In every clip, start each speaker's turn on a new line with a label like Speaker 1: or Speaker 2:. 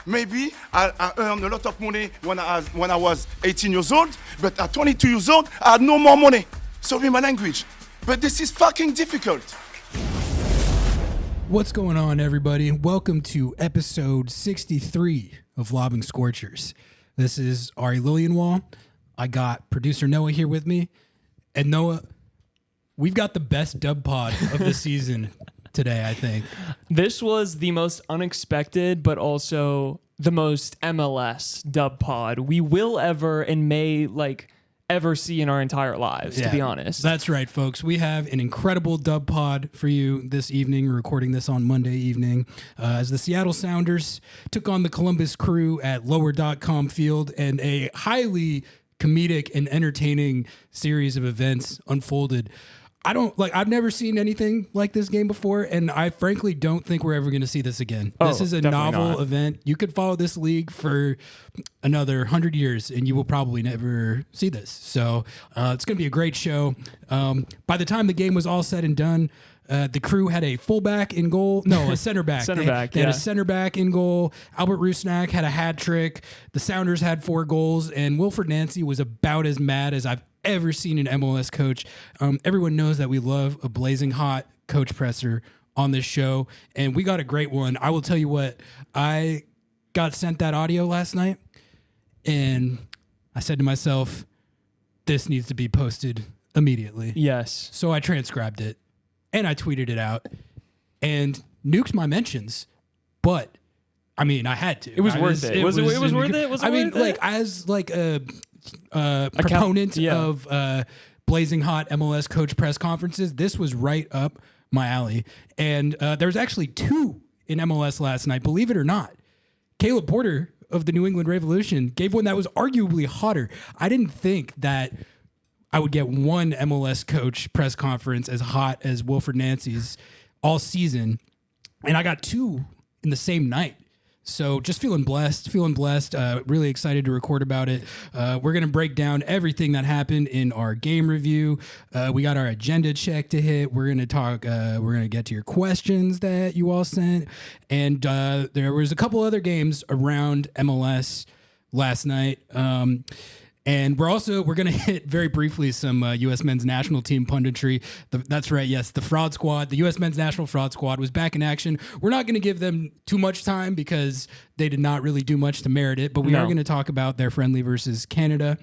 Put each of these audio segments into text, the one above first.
Speaker 1: Maybe I earned a lot of money when I was 18 years old, but at 22 years old, I had no more money. Sorry my language. But this is fucking difficult.
Speaker 2: What's going on, everybody? Welcome to episode 63 of Lobbing Scorchers. This is Ari Lilienwall. I got producer Noah here with me. And Noah, we've got the best dub pod of the season today, I think.
Speaker 3: This was the most unexpected, but also the most MLS dub pod we will ever and may ever see in our entire lives, to be honest.
Speaker 2: That's right, folks. We have an incredible dub pod for you this evening. We're recording this on Monday evening as the Seattle Sounders took on the Columbus Crew at lower.com field, and a highly comedic and entertaining series of events unfolded. I've never seen anything like this game before, and I frankly don't think we're ever going to see this again. This is a novel event. You could follow this league for another 100 years, and you will probably never see this. So it's going to be a great show. By the time the game was all said and done, the Crew had a fullback in goal. No, a center back. They had a center back in goal. Albert Rusnak had a hat trick. The Sounders had 4 goals, and Wilfried Nancy was about as mad as I've ever seen an MLS coach. Everyone knows that we love a blazing hot coach presser on this show, and we got a great one. I will tell you what, I got sent that audio last night, and I said to myself, this needs to be posted immediately.
Speaker 3: Yes.
Speaker 2: So I transcribed it, and I tweeted it out, and nuked my mentions, but I mean, I had to.
Speaker 3: It was worth it. Was it worth it? Was it worth it?
Speaker 2: As a proponent of blazing hot MLS coach press conferences, this was right up my alley. And there was actually 2 in MLS last night, believe it or not. Caleb Porter of the New England Revolution gave one that was arguably hotter. I didn't think that I would get one MLS coach press conference as hot as Wilfried Nancy's all season, and I got 2 in the same night. So just feeling blessed, really excited to record about it. We're going to break down everything that happened in our game review. We got our agenda check to hit. We're going to talk, we're going to get to your questions that you all sent. And there was a couple other games around MLS last night. And we're going to hit very briefly some U.S. men's national team punditry. That's right, yes, the fraud squad, the U.S. men's national fraud squad was back in action. We're not going to give them too much time because they did not really do much to merit it, but we are going to talk about their friendly versus Canada.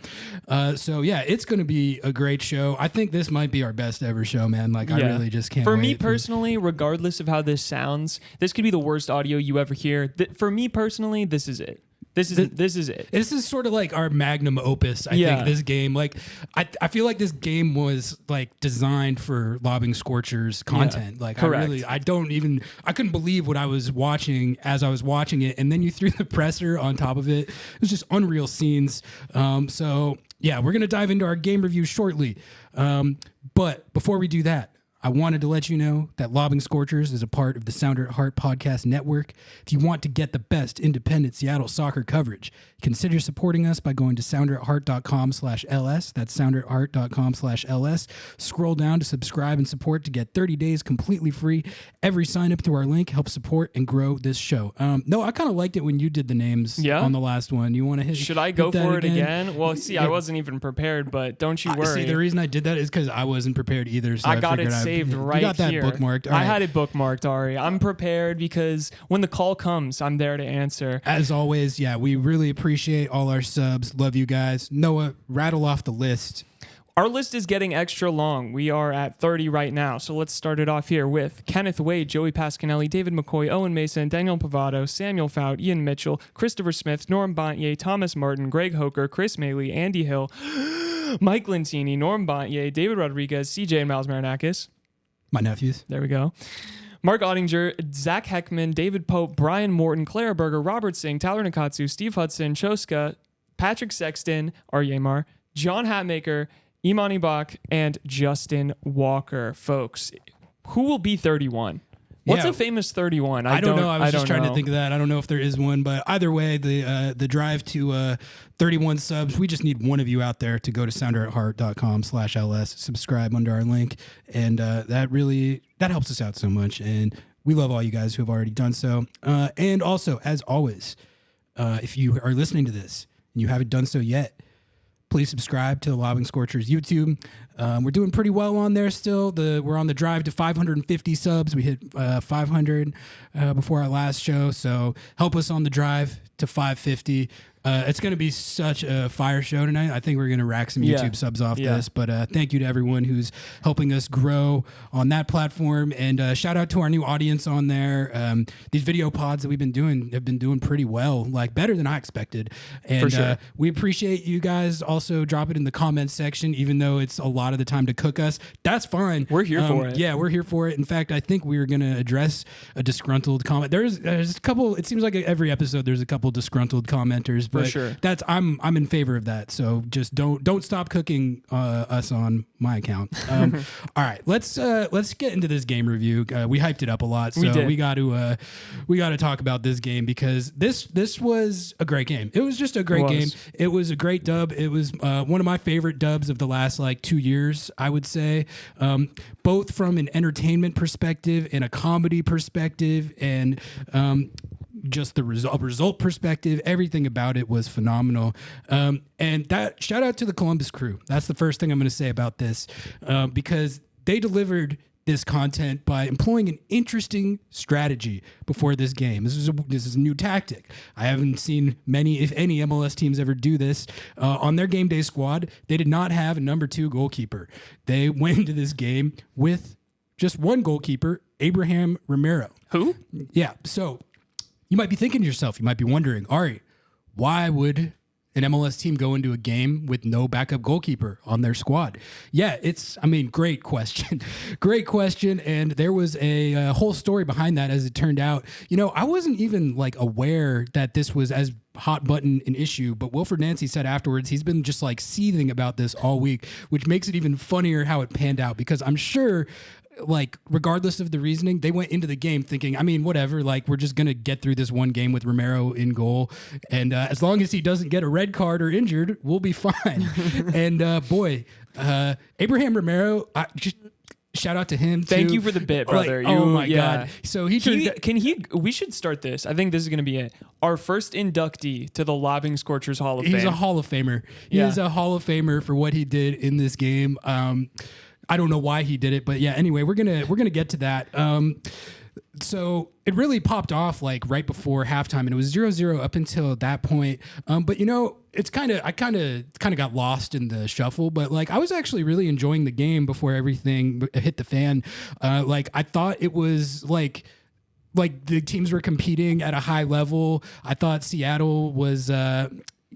Speaker 2: So yeah, it's going to be a great show. I think this might be our best ever show, man. I really just can't wait.
Speaker 3: For me personally, regardless of how this sounds, this could be the worst audio you ever hear. For me personally, this is it. This is it. This is
Speaker 2: sort of like our magnum opus, I think, this game. I feel like this game was designed for Lobbing Scorchers content.
Speaker 3: Correct.
Speaker 2: I couldn't believe what I was watching as I was watching it. And then you threw the presser on top of it. It was just unreal scenes. So yeah, we're going to dive into our game review shortly. But before we do that, I wanted to let you know that Lobbing Scorchers is a part of the Sounder at Heart podcast network. If you want to get the best independent Seattle soccer coverage, consider supporting us by going to sounderatheart.com/LS. That's sounderatheart.com/LS. Scroll down to subscribe and support to get 30 days completely free. Every sign up through our link helps support and grow this show. No, I kind of liked it when you did the names on the last one. You want to hit?
Speaker 3: Should I go for it again? Well, see, I wasn't even prepared, but don't you worry.
Speaker 2: See, the reason I did that is because I wasn't prepared either. So
Speaker 3: I got it saved right here.
Speaker 2: You got that bookmarked.
Speaker 3: I had it bookmarked, Ari. I'm prepared because when the call comes, I'm there to answer.
Speaker 2: As always, yeah, we really appreciate all our subs. Love you guys. Noah, rattle off the list.
Speaker 3: Our list is getting extra long. We are at 30 right now, so let's start it off here with Kenneth Wade, Joey Pasquinelli, David McCoy, Owen Mason, Daniel Pavado, Samuel Fout, Ian Mitchell, Christopher Smith, Norm Bontier, Thomas Martin, Greg Hoker, Chris Maley, Andy Hill, Mike Lentini, Norm Bontier, David Rodriguez, CJ and Miles Marinakis.
Speaker 2: My nephews.
Speaker 3: There we go. Mark Ottinger, Zach Heckman, David Pope, Brian Morton, Clara Berger, Robert Singh, Tyler Nakatsu, Steve Hudson, Choska, Patrick Sexton, Aryemar, John Hatmaker, Imani Bach, and Justin Walker. Folks, who will be 31? What's a famous 31?
Speaker 2: I don't know. I was just trying to think of that. I don't know if there is one, but either way, the drive to 31 subs, we just need one of you out there to go to sounderatheart.com/LS, subscribe under our link, and that helps us out so much, and we love all you guys who have already done so. And also, as always, if you are listening to this and you haven't done so yet, please subscribe to the Lobbing Scorchers YouTube. We're doing pretty well on there still. We're on the drive to 550 subs. We hit 500 before our last show. So help us on the drive to 550. It's going to be such a fire show tonight. I think we're going to rack some YouTube subs off this. But thank you to everyone who's helping us grow on that platform. And shout out to our new audience on there. These video pods that we've been doing have been doing pretty well, like better than I expected. And
Speaker 3: For sure.
Speaker 2: We appreciate you guys also drop it in the comments section, even though it's a lot of the time to cook us. That's fine.
Speaker 3: We're here for it.
Speaker 2: Yeah, we're here for it. In fact, I think we were going to address a disgruntled comment. There's a couple, it seems like every episode there's a couple disgruntled commenters. But
Speaker 3: sure.
Speaker 2: I'm in favor of that. So just don't stop cooking us on my account. All right, let's get into this game review. We hyped it up a lot, so we got to talk about this game because this was a great game. It was just a great game. It was a great dub. It was one of my favorite dubs of the last 2 years, I would say, both from an entertainment perspective and a comedy perspective and just the result perspective. Everything about it was phenomenal. And that shout out to the Columbus crew. That's the first thing I'm going to say about this, because they delivered this content by employing an interesting strategy before this game. This is a new tactic. I haven't seen many, if any, MLS teams ever do this. On their game day squad, they did not have a number 2 goalkeeper. They went into this game with just one goalkeeper, Abraham Romero.
Speaker 3: Who?
Speaker 2: Yeah. So you might be thinking to yourself, you might be wondering, Ari, why would an MLS team go into a game with no backup goalkeeper on their squad? Yeah, great question. Great question. And there was a whole story behind that, as it turned out. I wasn't even aware that this was as hot button an issue, but Wilfried Nancy said afterwards he's been just seething about this all week, which makes it even funnier how it panned out, because I'm sure regardless of the reasoning, they went into the game thinking, whatever, we're just going to get through this one game with Romero in goal. And as long as he doesn't get a red card or injured, we'll be fine. And Abraham Romero, shout out to him too.
Speaker 3: Thank you for the bit, brother.
Speaker 2: Oh my God. So we
Speaker 3: should start this. I think this is going to be it. Our first inductee to the Lobbing Scorchers Hall of Fame.
Speaker 2: He's a Hall of Famer. He is a Hall of Famer for what he did in this game. I don't know why he did it, but anyway, we're gonna get to that. So it really popped off right before halftime, and it was 0-0 up until that point. But it's I kind of got lost in the shuffle. But I was actually really enjoying the game before everything hit the fan. I thought it was the teams were competing at a high level. I thought Seattle was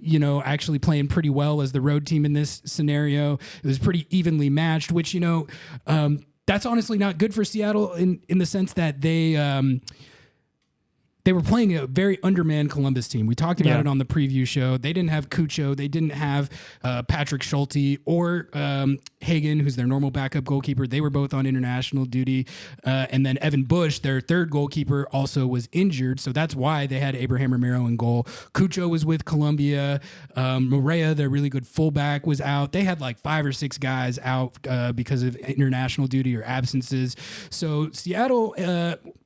Speaker 2: actually playing pretty well as the road team in this scenario. It was pretty evenly matched, which, that's honestly not good for Seattle in the sense that they were playing a very undermanned Columbus team. We talked about it on the preview show. They didn't have Cucho. They didn't have Patrick Schulte or Hagen, who's their normal backup goalkeeper. They were both on international duty. And then Evan Bush, their third goalkeeper, also was injured. So that's why they had Abraham Romero in goal. Cucho was with Colombia. Morea, their really good fullback, was out. They had 5 or 6 guys out because of international duty or absences. So Seattle...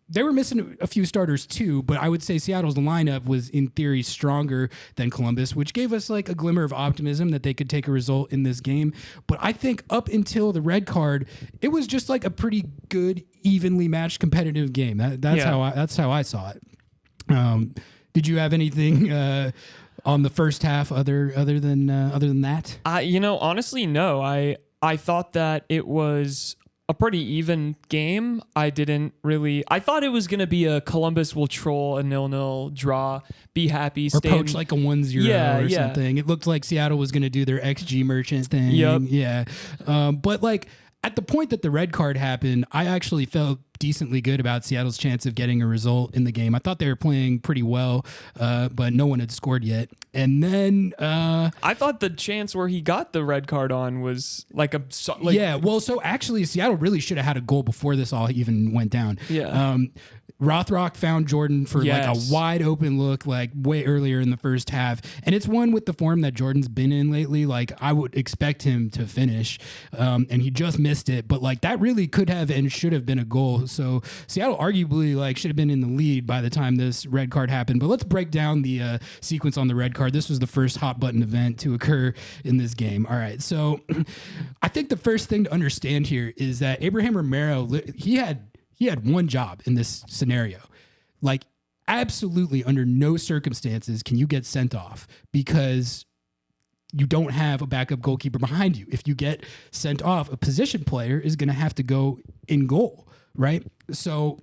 Speaker 2: they were missing a few starters too, but I would say Seattle's lineup was in theory stronger than Columbus, which gave us a glimmer of optimism that they could take a result in this game. But I think up until the red card, it was just a pretty good, evenly matched competitive game. That's how I saw it. Did you have anything on the first half other than that?
Speaker 3: Honestly, no. I thought that it was a pretty even game. I thought it was going to be a Columbus will troll a 0-0 draw, be happy,
Speaker 2: or poach a 1-0 or something. It looked like Seattle was going to do their XG merchant thing.
Speaker 3: Yep.
Speaker 2: Yeah. But at the point that the red card happened, I actually felt decently good about Seattle's chance of getting a result in the game. I thought they were playing pretty well, but no one had scored yet. And then
Speaker 3: I thought the chance where he got the red card on was
Speaker 2: so actually Seattle really should have had a goal before this all even went down.
Speaker 3: Yeah.
Speaker 2: Rothrock found Jordan for a wide open look way earlier in the first half. And it's one with the form that Jordan's been in lately. I would expect him to finish. And he just missed it. But that really could have and should have been a goal. So Seattle arguably like should have been in the lead by the time this red card happened. But let's break down the sequence on the red card. This was the first hot button event to occur in this game. All right, so I think the first thing to understand here is that Abraham Romero, he had one job in this scenario. Like, absolutely under no circumstances can you get sent off because you don't have a backup goalkeeper behind you. If you get sent off, a position player is going to have to go in goal, right? So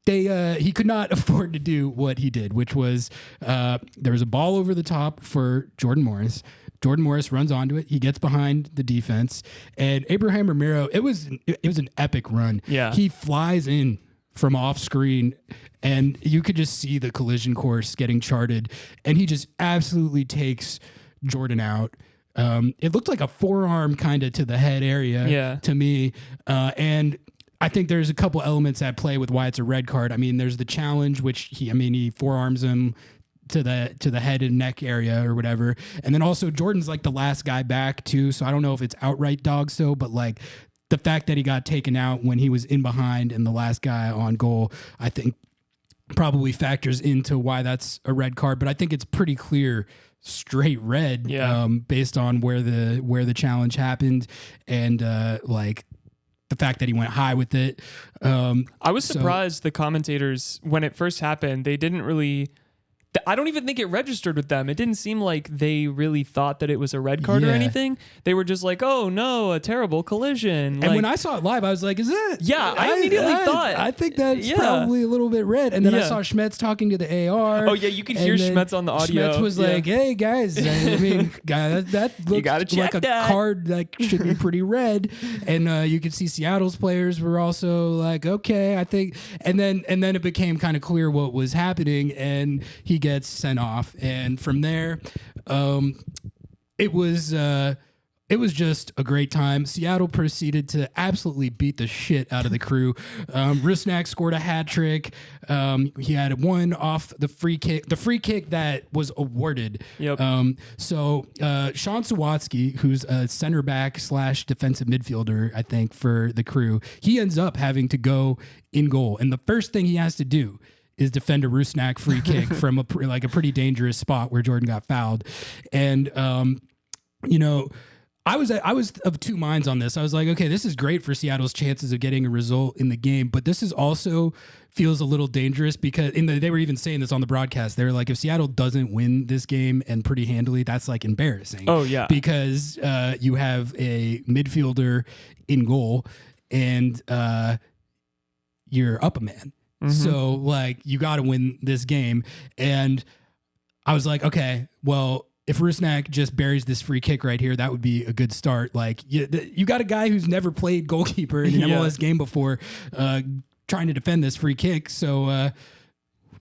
Speaker 2: he could not afford to do what he did, which was there was a ball over the top for Jordan Morris. Jordan Morris runs onto it. He gets behind the defense, and Abraham Romero. It was an epic run.
Speaker 3: Yeah,
Speaker 2: he flies in from off screen, and you could just see the collision course getting charted, and he just absolutely takes Jordan out. It looked like a forearm kind of to the head area to me, and I think there's a couple elements at play with why it's a red card. I mean, there's the challenge, which he forearms him to the head and neck area or whatever, and then also Jordan's like the last guy back too, so I don't know if it's outright dog so, but like the fact that he got taken out when he was in behind and the last guy on goal, I think probably factors into why that's a red card. But I think it's pretty clear straight red based on where the challenge happened and like the fact that he went high with it.
Speaker 3: I was surprised the commentators, when it first happened, they didn't really... I don't even think it registered with them. It didn't seem like they really thought that it was a red card or anything. They were just like, oh no, a terrible collision.
Speaker 2: And when I saw it live, I was like, is it?
Speaker 3: Yeah, I immediately thought.
Speaker 2: I think that's probably a little bit red. And then I saw Schmetz talking to the AR.
Speaker 3: Oh yeah, you could hear Schmetz on the audio.
Speaker 2: Schmetz was like, hey guys, I mean, that looks like a card that should be pretty red. And you could see Seattle's players were also like, okay, I think. And then it became kind of clear what was happening, and he gets sent off, and from there it was just a great time. Seattle proceeded to absolutely beat the shit out of the Crew. Rusnak scored a hat trick. He had one off the free kick that was awarded.
Speaker 3: Yep.
Speaker 2: So Sean Sawatsky, who's a center back / defensive midfielder, I think, for the Crew, he ends up having to go in goal, and the first thing he has to do is defend a Rusnak free kick from a pretty dangerous spot where Jordan got fouled. And, I was of two minds on this. I was like, okay, this is great for Seattle's chances of getting a result in the game, but this is also feels a little dangerous because they were even saying this on the broadcast. They were like, if Seattle doesn't win this game and pretty handily, that's like embarrassing.
Speaker 3: Oh yeah.
Speaker 2: Because you have a midfielder in goal and you're up a man. Mm-hmm. So, like, you got to win this game. And I was like, okay, well, if Rusnak just buries this free kick right here, that would be a good start. Like, you got a guy who's never played goalkeeper in an MLS game before trying to defend this free kick. So,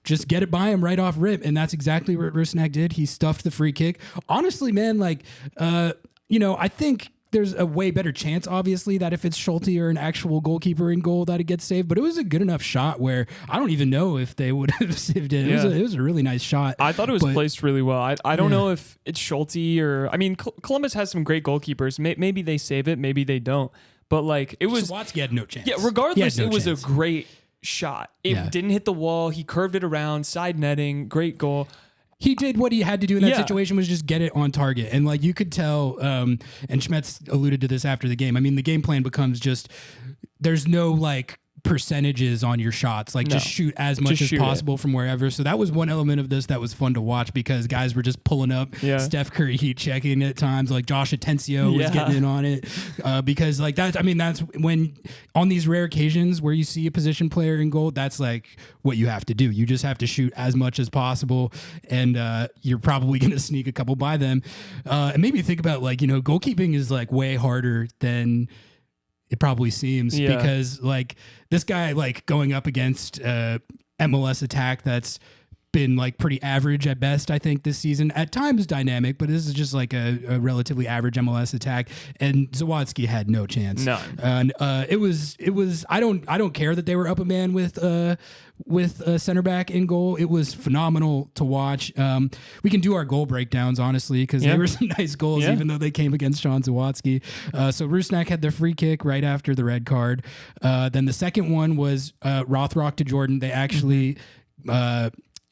Speaker 2: just get it by him right off rip. And that's exactly what Rusnak did. He stuffed the free kick. Honestly, man, like, I think there's a way better chance, obviously, that if it's Schulte or an actual goalkeeper in goal, that it gets saved. But it was a good enough shot where I don't even know if they would have saved it. It was a really nice shot.
Speaker 3: I thought it was placed really well. I don't know if it's Schulte or... I mean, Columbus has some great goalkeepers. Maybe they save it. Maybe they don't. But, like, it was...
Speaker 2: Sawatsky had no chance.
Speaker 3: Yeah, regardless, it was a great shot. It didn't hit the wall. He curved it around, side netting, great goal.
Speaker 2: He did what he had to do in that situation, was just get it on target. And like you could tell, and Schmetz alluded to this after the game. I mean, the game plan becomes just, there's no like percentages on your shots. Like just shoot as much as possible from wherever. So that was one element of this that was fun to watch because guys were just pulling up Steph Curry heat checking at times. Like Josh Atencio was getting in on it because like that's when on these rare occasions where you see a position player in goal, that's like what you have to do. You just have to shoot as much as possible and you're probably going to sneak a couple by them. It made me think about like, goalkeeping is like way harder than it probably seems because like this guy like going up against MLS attack that's been like pretty average at best, I think, this season. At times dynamic, but this is just like a relatively average MLS attack. And Zawadzki had no chance.
Speaker 3: None.
Speaker 2: And it was. I don't care that they were up a man with a center back in goal. It was phenomenal to watch. We can do our goal breakdowns honestly because there were some nice goals, even though they came against Sean Zawadzki. So Rusnak had the free kick right after the red card. Then the second one was Rothrock to Jordan. They actually.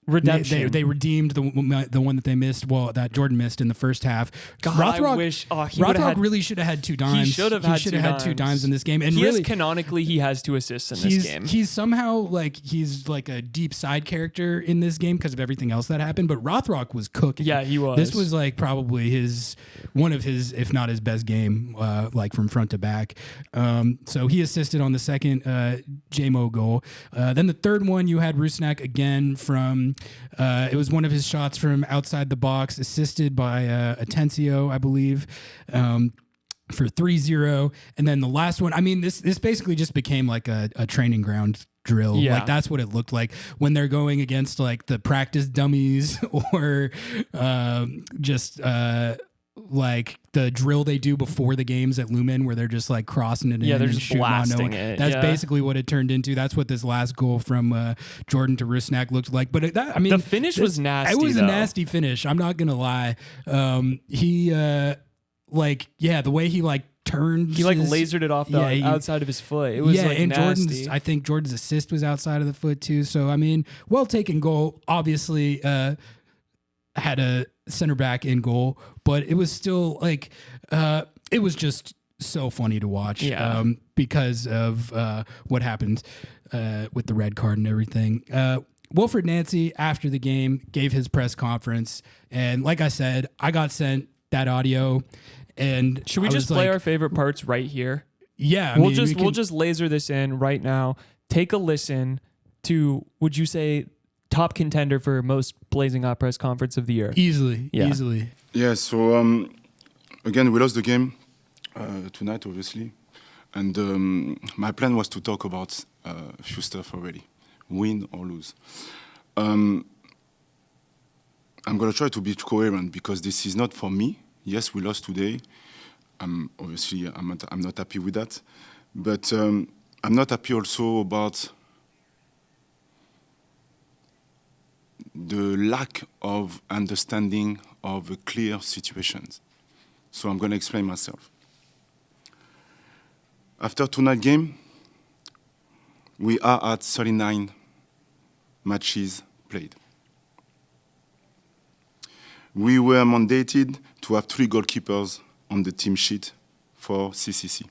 Speaker 3: Redemption.
Speaker 2: They redeemed the one that they missed. Well, that Jordan missed in the first half.
Speaker 3: God,
Speaker 2: Rothrock,
Speaker 3: I wish
Speaker 2: Rothrock really should have had 2 dimes.
Speaker 3: He should have had
Speaker 2: 2 dimes in this game. And
Speaker 3: really, canonically, he has 2 assists in this game.
Speaker 2: He's somehow he's like a deep side character in this game because of everything else that happened. But Rothrock was cooking.
Speaker 3: Yeah, he was.
Speaker 2: This was like probably one of his, if not his best game, like from front to back. So he assisted on the second JMO goal. Then the third one, you had Rusnak again from. It was one of his shots from outside the box, assisted by Atencio, I believe, for 3-0. And then the last one, I mean, this basically just became like a training ground drill.
Speaker 3: Yeah.
Speaker 2: Like that's what it looked like when they're going against like the practice dummies or just like the drill they do before the games at Lumen where they're just like crossing it in
Speaker 3: they're
Speaker 2: and
Speaker 3: just
Speaker 2: shooting
Speaker 3: blasting it.
Speaker 2: That's basically what it turned into. That's what this last goal from Jordan to Rusnak looked like. But
Speaker 3: the finish was nasty.
Speaker 2: It was a nasty finish. I'm not gonna lie. He the way he like turned.
Speaker 3: He like lasered it off the outside of his foot. It was like
Speaker 2: and
Speaker 3: nasty.
Speaker 2: I think Jordan's assist was outside of the foot too. So I mean, well taken goal. Obviously, had a center back in goal, but it was still like it was just so funny to watch because of what happened with the red card and everything. Wilfried Nancy after the game gave his press conference, and like I said, I got sent that audio. And
Speaker 3: should we just play our favorite parts right here?
Speaker 2: Yeah,
Speaker 3: we'll just laser this in right now. Take a listen to. Would you say? Top contender for most Blazing Hot press conference of the year.
Speaker 2: Easily.
Speaker 1: Yeah, so again, we lost the game tonight, obviously. And my plan was to talk about a few stuff already, win or lose. I'm going to try to be coherent because this is not for me. Yes, we lost today. Obviously, I'm not happy with that. But I'm not happy also about the lack of understanding of clear situations. So I'm going to explain myself. After tonight's game, we are at 39 matches played. We were mandated to have 3 goalkeepers on the team sheet for CCC.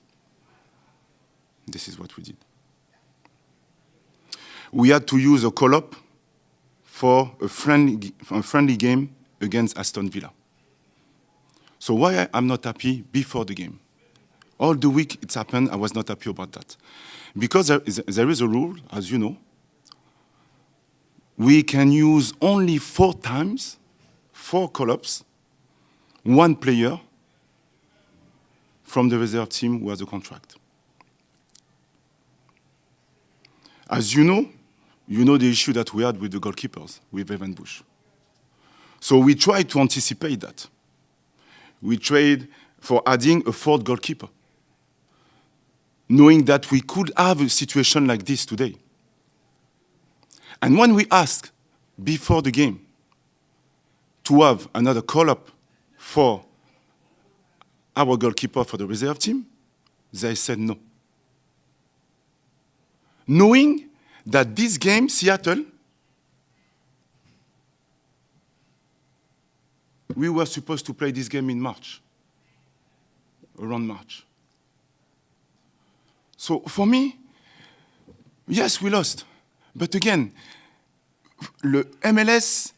Speaker 1: This is what we did. We had to use a call-up for a friendly game against Aston Villa. So why I'm not happy before the game? All the week it's happened, I was not happy about that. Because there is a rule, as you know. We can use only 4 times, 4 call-ups, 1 player from the reserve team who has a contract. As you know the issue that we had with the goalkeepers, with Evan Bush. So we tried to anticipate that. We tried for adding a 4th goalkeeper, knowing that we could have a situation like this today. And when we asked before the game to have another call-up for our goalkeeper for the reserve team, they said no. Knowing that this game, Seattle, we were supposed to play this game in March, around March. So for me, yes, we lost. But again, the MLS,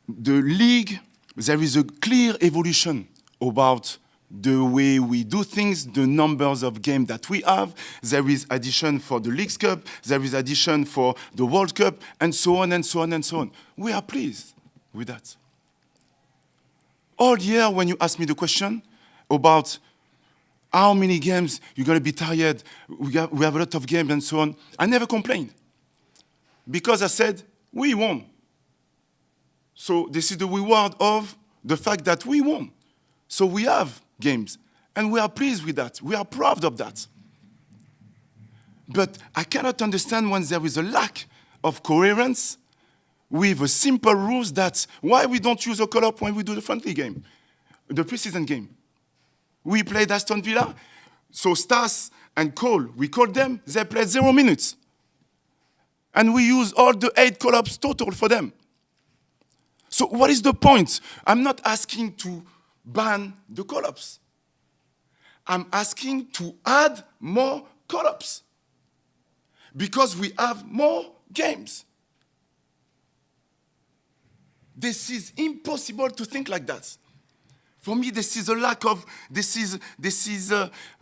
Speaker 1: the league, there is a clear evolution about the way we do things, the numbers of games that we have. There is addition for the Leagues Cup, there is addition for the World Cup, and so on and so on and so on. We are pleased with that. All year, when you ask me the question about how many games you're going to be tired, we have a lot of games and so on, I never complained. Because I said, we won. So this is the reward of the fact that we won. So we have games, and we are pleased with that. We are proud of that. But I cannot understand when there is a lack of coherence with a simple rules that why we don't use a call-up when we do the friendly game, the preseason game. We played Aston Villa, so Stas and Cole, we called them, they played 0 minutes. And we use all the 8 call-ups total for them. So what is the point? I'm not asking to ban the call-ups. I'm asking to add more call-ups. Because we have more games. This is impossible to think like that. For me, this is a lack of,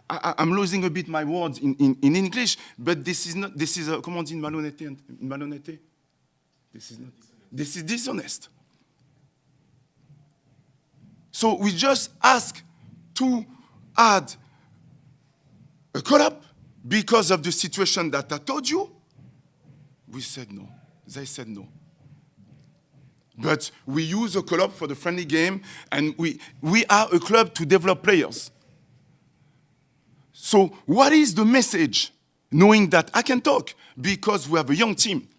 Speaker 1: I'm losing a bit my words in English, but this is not, this is, comment on dit malhonnêteté? This is dishonest. So we just ask to add a call-up because of the situation that I told you. We said no. They said no. But we use a call-up for the friendly game, and we are a club to develop players. So what is the message? Knowing that I can talk because we have a young team,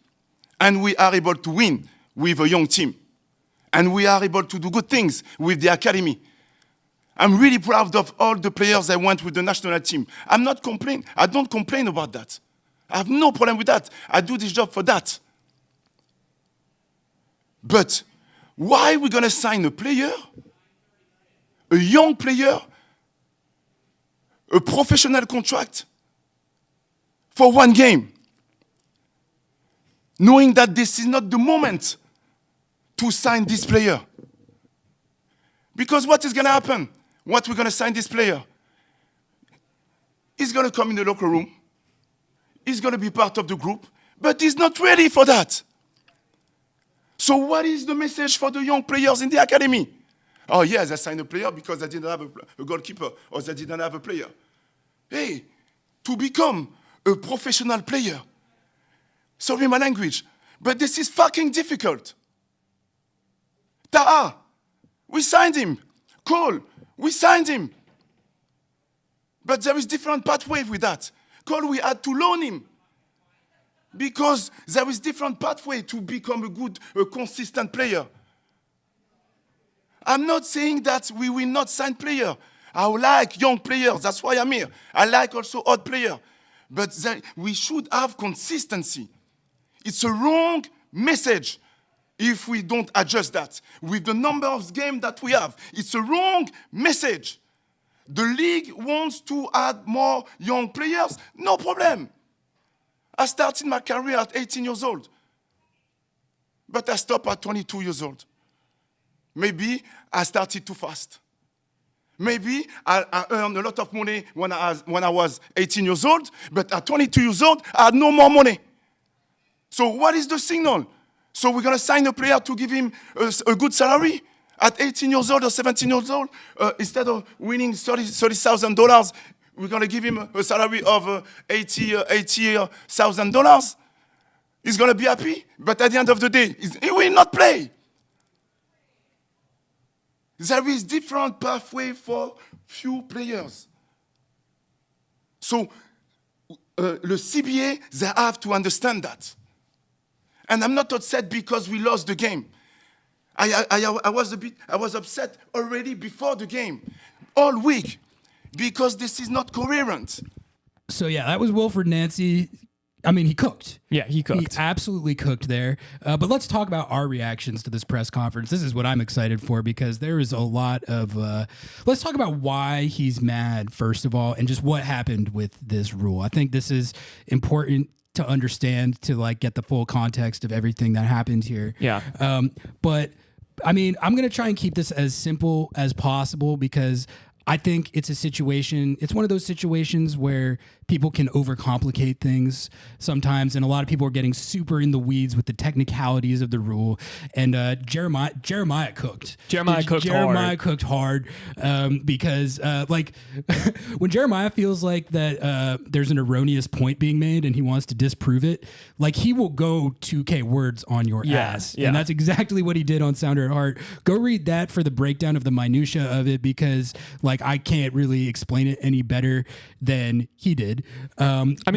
Speaker 1: and we are able to win with a young team, and we are able to do good things with the academy. I'm really proud of all the players I went with the national team. I'm not complaining. I don't complain about that. I have no problem with that. I do this job for that. But why are we going to sign a player, a young player, a professional contract for 1 game, knowing that this is not the moment to sign this player? Because what is going to happen? What we're going to sign this player? He's going to come in the locker room. He's going to be part of the group, but he's not ready for that. So what is the message for the young players in the academy? Oh, yes, I signed a player because I didn't have a goalkeeper or they didn't have a player. Hey, to become a professional player, sorry my language, but this is fucking difficult. Taha, we signed him. Cole, we signed him. But there is different pathway with that. Cole, we had to loan him. Because there is different pathway to become a consistent player. I'm not saying that we will not sign players. I like young players. That's why I'm here. I like also old players. But we should have consistency. It's a wrong message if we don't adjust that. With the number of games that we have, it's a wrong message. The league wants to add more young players. No problem. I started my career at 18 years old. But I stopped at 22 years old. Maybe I started too fast. Maybe I earned a lot of money when I was 18 years old, but at 22 years old, I had no more money. So what is the signal? So we're going to sign a player to give him a good salary at 18 years old or 17 years old? Instead of winning $30,000, we're going to give him a salary of $80,000. He's going to be happy, but at the end of the day, he will not play. There is different pathway for few players. So, le CBA, they have to understand that. And I'm not upset because we lost the game. I was upset already before the game, all week, because this is not coherent.
Speaker 2: So yeah, that was Wilfried Nancy. I mean, he cooked.
Speaker 3: Yeah, he cooked.
Speaker 2: He absolutely cooked there. But let's talk about our reactions to this press conference. This is what I'm excited for because there is a lot of... let's talk about why he's mad, first of all, and just what happened with this rule. I think this is important to understand, to like get the full context of everything that happened here.
Speaker 3: Yeah.
Speaker 2: But I mean, I'm going to try and keep this as simple as possible because I think it's a situation, it's one of those situations where people can overcomplicate things sometimes, and a lot of people are getting super in the weeds with the technicalities of the rule. And Jeremiah cooked. Jeremiah cooked hard because like when Jeremiah feels like that there's an erroneous point being made and he wants to disprove it, like he will go 2K words on your ass. And that's exactly what he did on Sounder at Heart. Go read that for the breakdown of the minutia of it, because like I can't really explain it any better than he did.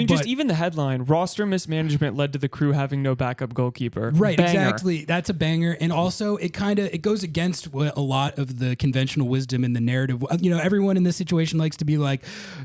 Speaker 3: Just even the headline, roster mismanagement led to the Crew having no backup goalkeeper.
Speaker 2: Right,
Speaker 3: Banger.
Speaker 2: exactly. That's a banger. And also it goes against what a lot of the conventional wisdom in the narrative. You know, everyone in this situation likes to be like,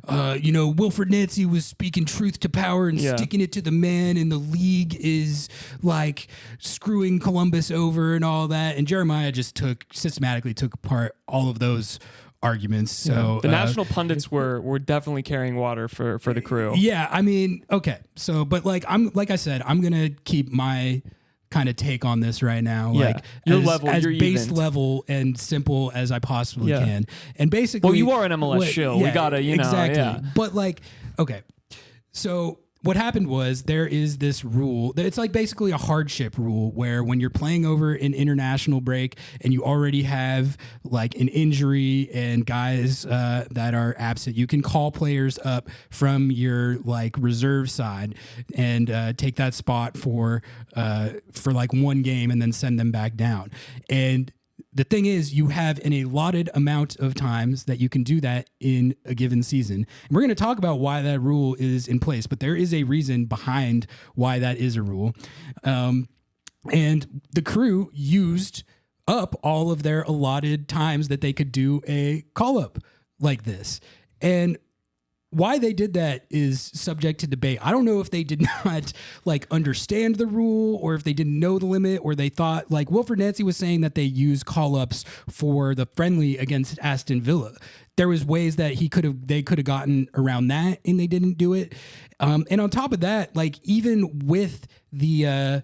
Speaker 2: Wilfried Nancy was speaking truth to power and sticking it to the man, and the league is like screwing Columbus over and all that. And Jeremiah just systematically took apart all of those arguments. So
Speaker 3: the national pundits were definitely carrying water for the Crew.
Speaker 2: Yeah, I mean, okay. So, but like I said, I'm gonna keep my kind of take on this right now, like as base level and simple as I possibly can. And basically,
Speaker 3: well, you are an MLS shill. We gotta, exactly.
Speaker 2: But like, okay, so what happened was there is this rule. It's like basically a hardship rule where when you're playing over an international break and you already have like an injury and guys that are absent, you can call players up from your like reserve side and take that spot for like one game and then send them back down. And the thing is, you have an allotted amount of times that you can do that in a given season. And we're going to talk about why that rule is in place, but there is a reason behind why that is a rule. And the Crew used up all of their allotted times that they could do a call-up like this. And why they did that is subject to debate. I don't know if they did not like understand the rule, or if they didn't know the limit, or they thought, like Wilfried Nancy was saying, that they use call-ups for the friendly against Aston Villa. There was ways that they could have gotten around that, and they didn't do it. And on top of that, like even with the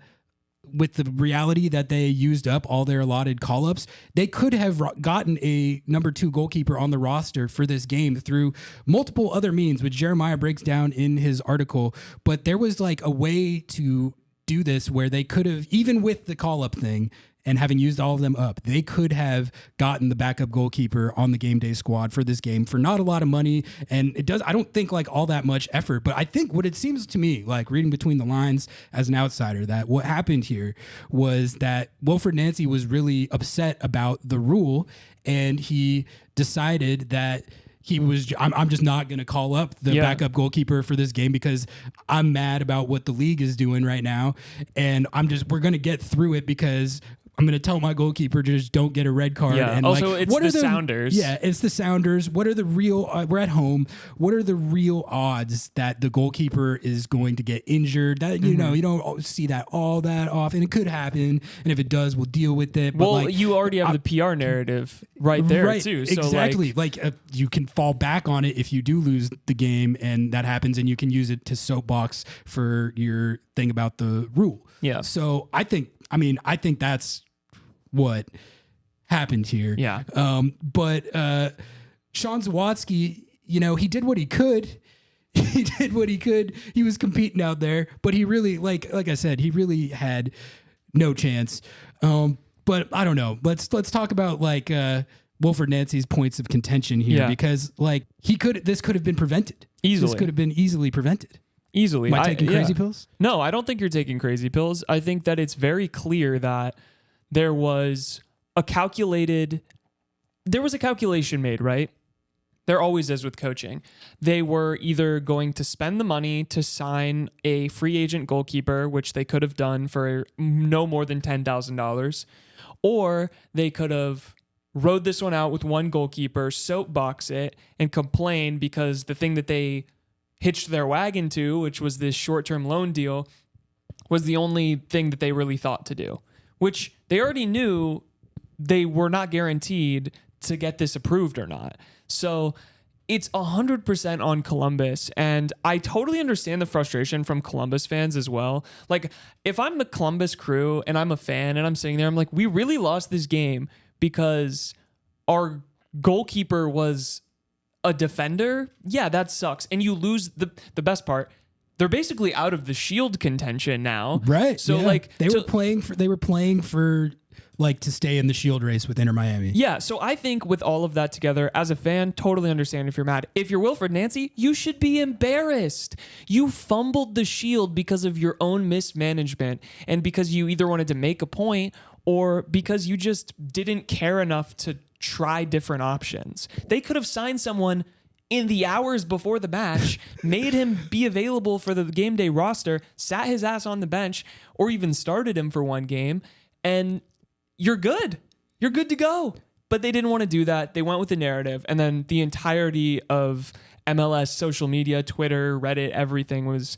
Speaker 2: reality that they used up all their allotted call-ups, they could have gotten a number 2 goalkeeper on the roster for this game through multiple other means, which Jeremiah breaks down in his article. But there was like a way to do this where they could have, even with the call-up thing and having used all of them up, they could have gotten the backup goalkeeper on the game day squad for this game for not a lot of money. And I don't think like all that much effort, but I think what it seems to me, like reading between the lines as an outsider, that what happened here was that Wilfried Nancy was really upset about the rule, and he decided that I'm just not going to call up the backup goalkeeper for this game because I'm mad about what the league is doing right now. And we're going to get through it because I'm going to tell my goalkeeper to just don't get a red card.
Speaker 3: Yeah.
Speaker 2: And
Speaker 3: also,
Speaker 2: like,
Speaker 3: it's the Sounders.
Speaker 2: Yeah, it's the Sounders. What are the real, we're at home. What are the real odds that the goalkeeper is going to get injured? That, you don't see that all that often. It could happen. And if it does, we'll deal with it. But
Speaker 3: well, you already have the PR narrative right there too. So
Speaker 2: exactly. Like you can fall back on it if you do lose the game and that happens, and you can use it to soapbox for your thing about the rule.
Speaker 3: Yeah.
Speaker 2: So I think that's what happened here.
Speaker 3: Yeah.
Speaker 2: But Sean Zawatsky, he did what he could. He did what he could. He was competing out there, but he really, like I said, he really had no chance. But I don't know. Let's talk about like Wilfried Nancy's points of contention here, because like this could have been prevented easily. This could have been easily prevented.
Speaker 3: Easily.
Speaker 2: Am I taking crazy pills?
Speaker 3: No, I don't think you're taking crazy pills. I think that it's very clear that there was a calculation made, right? There always is with coaching. They were either going to spend the money to sign a free agent goalkeeper, which they could have done for no more than $10,000, or they could have rode this one out with one goalkeeper, soapbox it, and complain because the thing that they hitched their wagon to, which was this short-term loan deal, was the only thing that they really thought to do, which they already knew they were not guaranteed to get this approved or not. So it's 100% on Columbus, and I totally understand the frustration from Columbus fans as well. Like, if I'm the Columbus Crew and I'm a fan and I'm sitting there, I'm like, we really lost this game because our goalkeeper was a defender, yeah, that sucks. And you lose the best part. They're basically out of the Shield contention now.
Speaker 2: Right.
Speaker 3: So
Speaker 2: yeah.
Speaker 3: like
Speaker 2: they were playing for like to stay in the Shield race with Inter Miami.
Speaker 3: Yeah, so I think with all of that together, as a fan, totally understand if you're mad. If you're Wilfried Nancy, you should be embarrassed. You fumbled the Shield because of your own mismanagement and because you either wanted to make a point or because you just didn't care enough to try different options. They could have signed someone in the hours before the match, made him be available for the game day roster, sat his ass on the bench, or even started him for one game, and you're good. You're good to go. But they didn't want to do that. They went with the narrative. And then the entirety of MLS, social media, Twitter, Reddit, everything was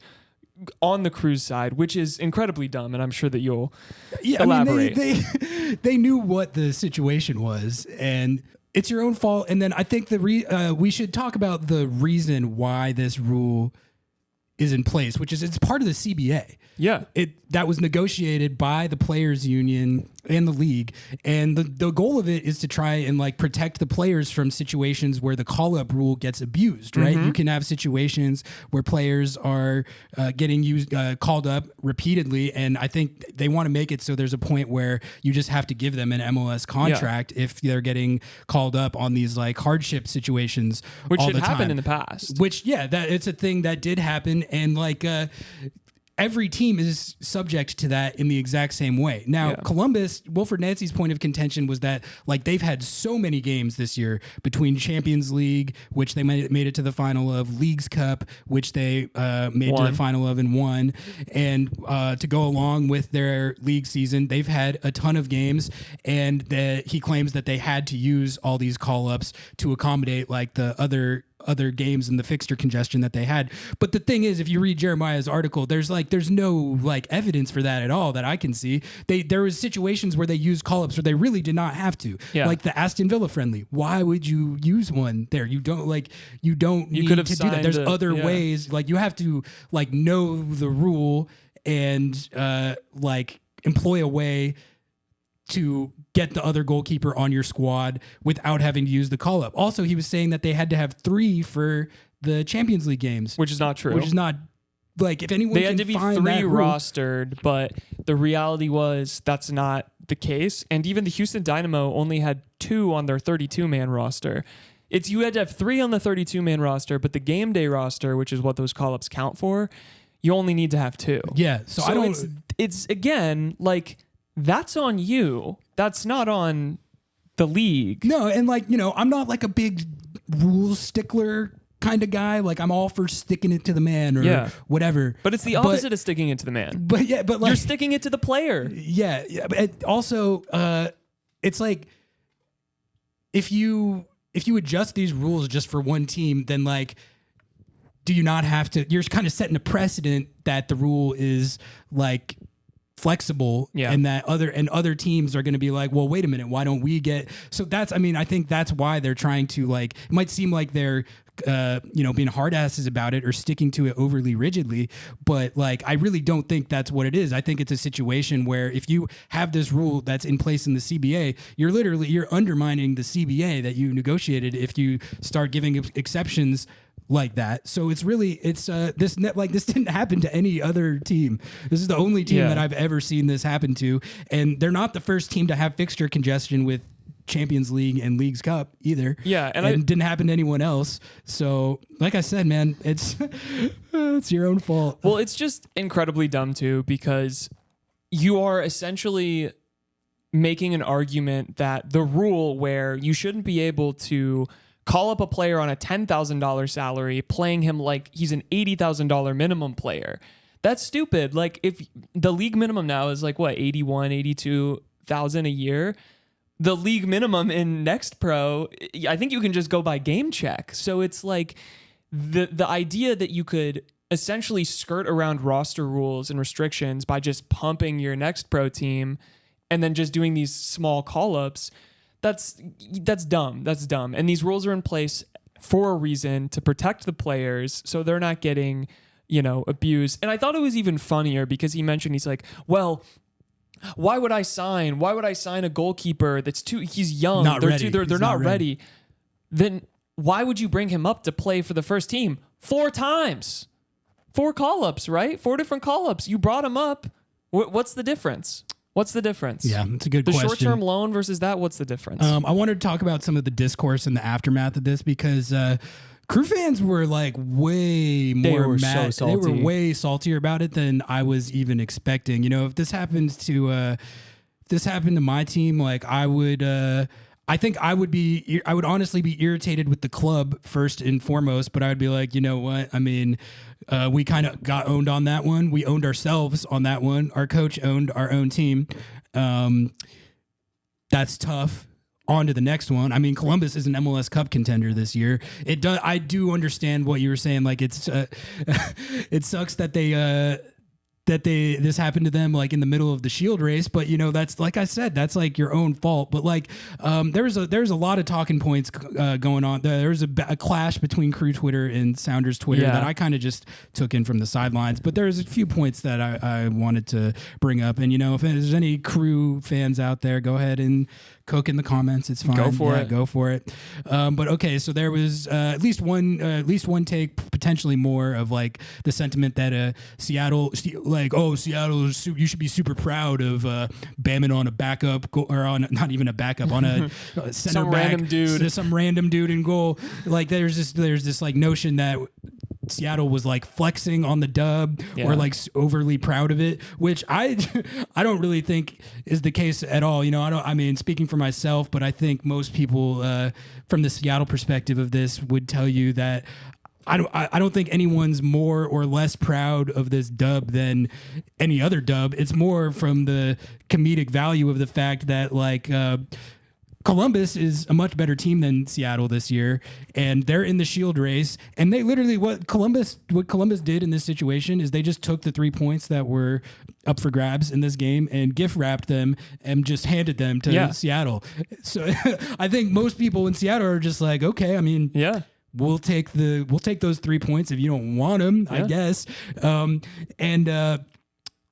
Speaker 3: on the Cruz side, which is incredibly dumb. And I'm sure that you'll elaborate.
Speaker 2: I mean, they knew what the situation was, and it's your own fault. And then I think we should talk about the reason why this rule is in place, which is it's part of the CBA.
Speaker 3: Yeah.
Speaker 2: That was negotiated by the players union and the league. And the goal of it is to try and like protect the players from situations where the call-up rule gets abused, right? You can have situations where players are getting called up repeatedly. And I think they want to make it so there's a point where you just have to give them an MLS contract if they're getting called up on these like hardship situations.
Speaker 3: Which
Speaker 2: all
Speaker 3: had
Speaker 2: the
Speaker 3: happened
Speaker 2: time.
Speaker 3: in the past.
Speaker 2: Which, that it's a thing that did happen. And like, every team is subject to that in the exact same way. Now, Columbus, Wilfried Nancy's point of contention was that like they've had so many games this year between Champions League, which they made it to the final of, Leagues Cup, which they made to the final of and won, and to go along with their league season, they've had a ton of games, and he claims that they had to use all these call-ups to accommodate like the other games and the fixture congestion that they had. But the thing is, if you read Jeremiah's article, there's no like evidence for that at all that I can see. There was situations where they used call-ups where they really did not have to. Like the Aston Villa friendly. Why would you use one there? You don't need to do that. There's other ways. Like you have to like know the rule and like employ a way to get the other goalkeeper on your squad without having to use the call-up. Also, he was saying that they had to have 3 for the Champions League games.
Speaker 3: Which is not true.
Speaker 2: Which is not, like, if anyone
Speaker 3: they
Speaker 2: can
Speaker 3: had to be
Speaker 2: find
Speaker 3: 3
Speaker 2: that rule,
Speaker 3: rostered, but the reality was that's not the case. And even the Houston Dynamo only had 2 on their 32-man roster. You had to have 3 on the 32-man roster, but the game day roster, which is what those call-ups count for, you only need to have 2.
Speaker 2: Yeah, so I don't...
Speaker 3: It's again, like... That's on you. That's not on the league.
Speaker 2: No, and like, I'm not like a big rules stickler kind of guy. Like I'm all for sticking it to the man or whatever.
Speaker 3: But it's the opposite of sticking it to the man.
Speaker 2: But like,
Speaker 3: you're sticking it to the player.
Speaker 2: Yeah. But also, it's like if you adjust these rules just for one team, then like, do you not have to? You're kind of setting a precedent that the rule is like flexible, and that other teams are going to be like, well, wait a minute, why don't we get? So I think that's why they're trying to like. It might seem like they're being hard asses about it or sticking to it overly rigidly, but like I really don't think that's what it is. I think it's a situation where if you have this rule that's in place in the CBA, you're undermining the CBA that you negotiated if you start giving exceptions like that. So this didn't happen to any other team. This is the only team that I've ever seen this happen to, and they're not the first team to have fixture congestion with Champions League and Leagues Cup either.
Speaker 3: Yeah, and
Speaker 2: it didn't happen to anyone else. So, like I said, man, it's your own fault.
Speaker 3: Well, it's just incredibly dumb too, because you are essentially making an argument that the rule where you shouldn't be able to call up a player on a $10,000 salary, playing him like he's an $80,000 minimum player. That's stupid. Like if the league minimum now is like what, 81, 82,000 a year. The league minimum in Next Pro, I think you can just go by game check. So it's like the idea that you could essentially skirt around roster rules and restrictions by just pumping your Next Pro team and then just doing these small call-ups. That's dumb. That's dumb. And these rules are in place for a reason, to protect the players so they're not getting, abused. And I thought it was even funnier because he's like, well, why would I sign a goalkeeper he's young.
Speaker 2: Not
Speaker 3: They're
Speaker 2: ready.
Speaker 3: They're not ready. Then why would you bring him up to play for the first team 4 times? 4 call-ups, right? 4 different call-ups. You brought him up. What's the difference? What's the difference?
Speaker 2: Yeah, it's a good
Speaker 3: the
Speaker 2: question.
Speaker 3: Short-term loan versus that, what's the difference?
Speaker 2: I wanted to talk about some of the discourse in the aftermath of this because Crew fans were like way more mad.
Speaker 3: So
Speaker 2: they were
Speaker 3: salty.
Speaker 2: way saltier about it than I was even expecting. You know, if this happens to my team, like I would honestly be irritated with the club first and foremost, but I would be like, you know what? I mean, we kind of got owned on that one. We owned ourselves on that one. Our coach owned our own team. That's tough. On to the next one. I mean, Columbus is an MLS Cup contender this year. It does. I do understand what you were saying. Like it's, it sucks that this happened to them like in the middle of the Shield race. But you know, that's like I said, that's like your own fault. But like, there's a lot of talking points going on. There's a clash between Crew Twitter and Sounders Twitter that I kind of just took in from the sidelines. But there's a few points that I wanted to bring up. And you know, if there's any Crew fans out there, go ahead and cook in the comments. It's fine.
Speaker 3: Go for it.
Speaker 2: Go for it. But okay, so there was at least one take, potentially more, of like the sentiment that Seattle, like, oh, Seattle, you should be super proud of bamming on a backup or on not even a backup, on a center
Speaker 3: some
Speaker 2: back,
Speaker 3: random dude,
Speaker 2: some random dude in goal. Like there's this like notion that Seattle was like flexing on the dub or like overly proud of it, which I don't really think is the case at all. You know, I mean, speaking for myself, but I think most people from the Seattle perspective of this would tell you that I don't think anyone's more or less proud of this dub than any other dub. It's more from the comedic value of the fact that like Columbus is a much better team than Seattle this year, and they're in the Shield race. And they literally what Columbus did in this situation is they just took the 3 points that were up for grabs in this game and gift wrapped them and just handed them to Seattle. So I think most people in Seattle are just like, okay, I mean, we'll take those 3 points if you don't want them, I guess.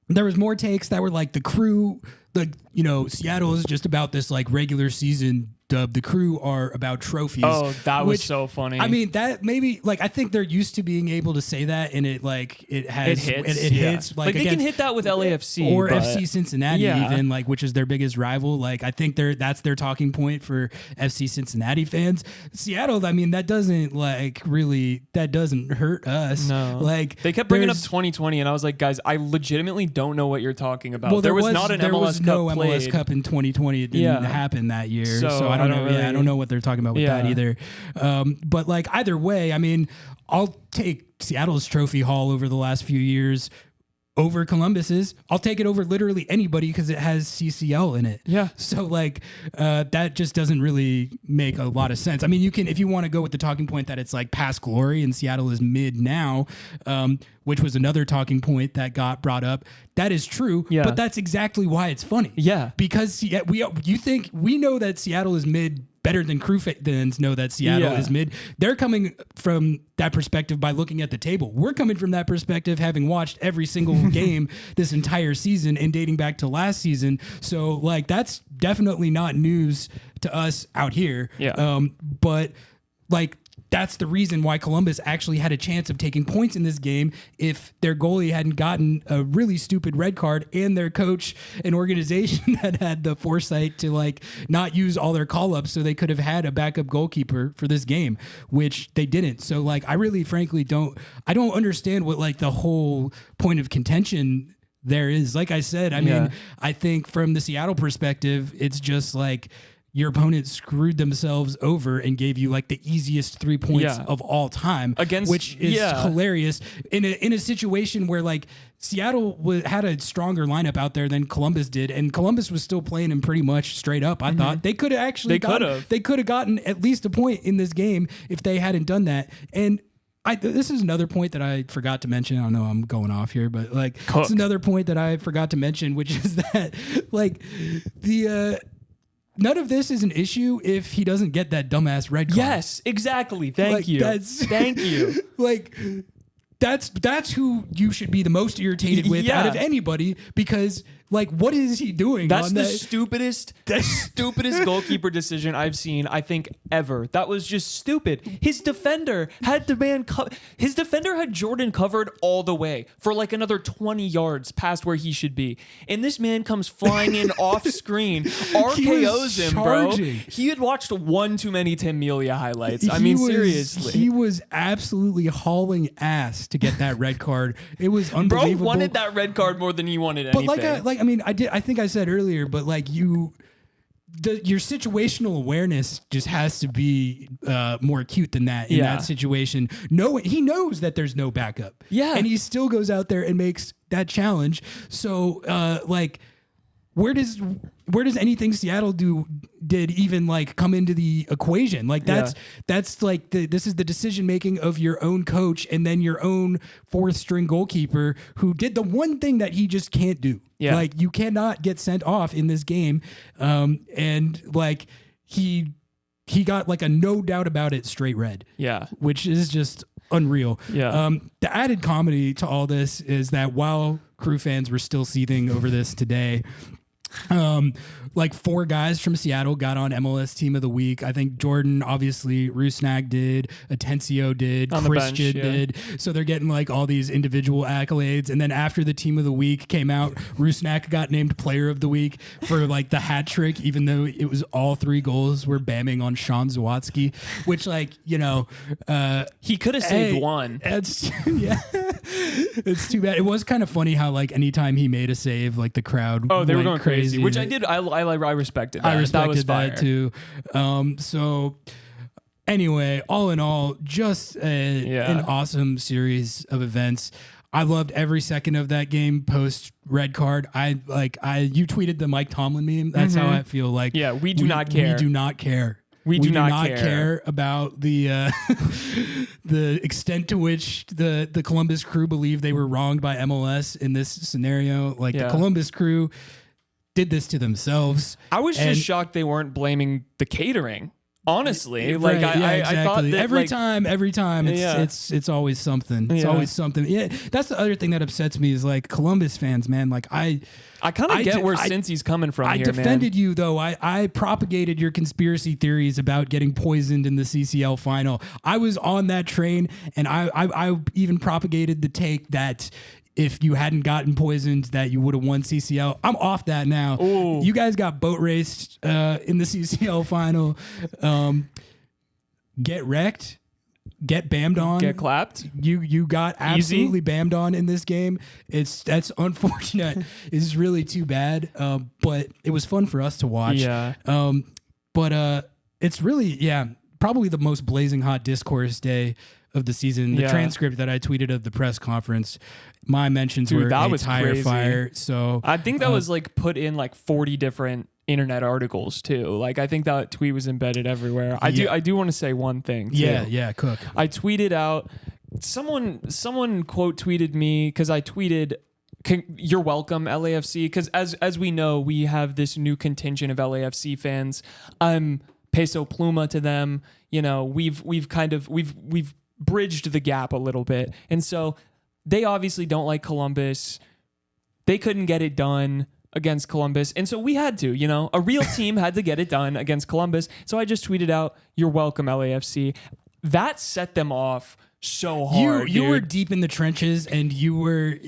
Speaker 2: There was more takes that were like the Crew, like, you know, Seattle is just about this like regular season dub. The Crew are about trophies.
Speaker 3: Oh, that was so funny.
Speaker 2: I mean, that maybe like I think they're used to being able to say that, and it like it hits. It hits
Speaker 3: like they can hit that with LAFC
Speaker 2: or FC Cincinnati even, like, which is their biggest rival. Like I think that's their talking point for FC Cincinnati fans. Seattle, I mean, that doesn't hurt us.
Speaker 3: No,
Speaker 2: like
Speaker 3: they kept bringing up 2020, and I was like, guys, I legitimately don't know what you're talking about.
Speaker 2: Well,
Speaker 3: there was not an MLS Cup
Speaker 2: MLS Cup in 2020. It didn't happen that year, so I don't know. I don't know what they're talking about with that either. But like either way, I mean, I'll take Seattle's trophy haul over the last few years over Columbus's. I'll take it over literally anybody because it has CCL in it. Yeah. So like that just doesn't really make a lot of sense. I mean, you can, if you want to go with the talking point that it's like past glory and Seattle is mid now, which was another talking point that got brought up. That is true, but that's exactly why it's funny. Yeah. Because we know that Seattle is mid better than Crew fans know that Seattle is mid. They're coming from that perspective by looking at the table. We're coming from that perspective having watched every single game this entire season and dating back to last season. So like that's definitely not news to us out here. Yeah. But like that's the reason why Columbus actually had a chance of taking points in this game if their goalie hadn't gotten a really stupid red card and their coach and organization had the foresight to like not use all their call-ups so they could have had a backup goalkeeper for this game, which they didn't. So like I really frankly don't understand what like the whole point of contention there is. Like I said, I mean, I think from the Seattle perspective, it's just like your opponent screwed themselves over and gave you like the easiest 3 points of all time, which is hilarious in a situation where like Seattle had a stronger lineup out there than Columbus did, and Columbus was still playing him pretty much straight up. I thought they could have actually gotten at least a point in this game if they hadn't done that. And this is another point that I forgot to mention. I don't know, I'm going off here, but like it's another point that I forgot to mention, which is that like the none of this is an issue if he doesn't get that dumbass red card.
Speaker 3: Yes, exactly. Thank you. Thank you.
Speaker 2: Like that's who you should be the most irritated with out of anybody, because Like, what is he doing?
Speaker 3: That's
Speaker 2: on
Speaker 3: the
Speaker 2: that?
Speaker 3: stupidest goalkeeper decision I've seen, I think, ever. That was just stupid. His defender had Jordan covered all the way for like another 20 yards past where he should be. And this man comes flying in off screen, RKOs him, bro. He had watched one too many Tim Melia highlights. I mean, seriously.
Speaker 2: He was absolutely hauling ass to get that red card. It was unbelievable.
Speaker 3: Bro wanted that red card more than he wanted anything.
Speaker 2: But I think I said earlier, but like your situational awareness just has to be more acute than that in that situation. He knows that there's no backup.
Speaker 3: Yeah.
Speaker 2: And he still goes out there and makes that challenge. So where does anything Seattle did even like come into the equation? Like that's like this is the decision making of your own coach and then your own fourth string goalkeeper who did the one thing that he just can't do.
Speaker 3: Yeah.
Speaker 2: Like you cannot get sent off in this game. And like he got like a no doubt about it straight red. Yeah. Which is just unreal. Yeah. The added comedy to all this is that while Crew fans were still seething over this today, like 4 guys from Seattle got on MLS Team of the Week. I think Jordan, obviously, Rusnak did, Atencio did,
Speaker 3: on
Speaker 2: Christian
Speaker 3: bench,
Speaker 2: did. So they're getting like all these individual accolades. And then after the Team of the Week came out, Rusnak got named Player of the Week for like the hat trick, even though it was all 3 goals were bamming on Sean Zawatsky, which like,
Speaker 3: he could have saved one.
Speaker 2: It's it's too bad. It was kind of funny how like anytime he made a save, like the crowd
Speaker 3: they were going
Speaker 2: crazy.
Speaker 3: Which I did. I respected that.
Speaker 2: I respected
Speaker 3: that
Speaker 2: that too. So anyway, all in all, just an awesome series of events. I loved every second of that game post red card. You tweeted the Mike Tomlin meme. That's how I feel like.
Speaker 3: Yeah, we do not care.
Speaker 2: We do not care. We do not care about the the extent to which the Columbus Crew believe they were wronged by MLS in this scenario. Like the Columbus Crew did this to themselves.
Speaker 3: I was just shocked they weren't blaming the catering. Honestly,
Speaker 2: right,
Speaker 3: I thought that
Speaker 2: every time it's always something. It's always something. Yeah, that's the other thing that upsets me is like Columbus fans, man. Like I
Speaker 3: kind of get where Cincy's coming from.
Speaker 2: I defended you though. I propagated your conspiracy theories about getting poisoned in the CCL final. I was on that train, and I even propagated the take that if you hadn't gotten poisoned, that you would have won CCL. I'm off that now. Ooh. You guys got boat raced in the CCL final. Get wrecked. Get bammed on.
Speaker 3: Get clapped.
Speaker 2: You got absolutely bammed on in this game. That's unfortunate. It's really too bad. But it was fun for us to watch.
Speaker 3: Yeah.
Speaker 2: But it's really probably the most blazing hot discourse day of the season. The transcript that I tweeted of the press conference, my mentions were a tire fire. So
Speaker 3: I think that was like put in like 40 different internet articles too. Like I think that tweet was embedded everywhere. I do want to say one thing too.
Speaker 2: Yeah, Cook.
Speaker 3: I tweeted out someone quote tweeted me because I tweeted "You're welcome, LAFC," because as we know, we have this new contingent of LAFC fans. I'm peso pluma to them. We've bridged the gap a little bit. And so they obviously don't like Columbus. They couldn't get it done against Columbus. And so we had to, a real team had to get it done against Columbus. So I just tweeted out, "You're welcome, LAFC." That set them off so hard.
Speaker 2: You were deep in the trenches, and you were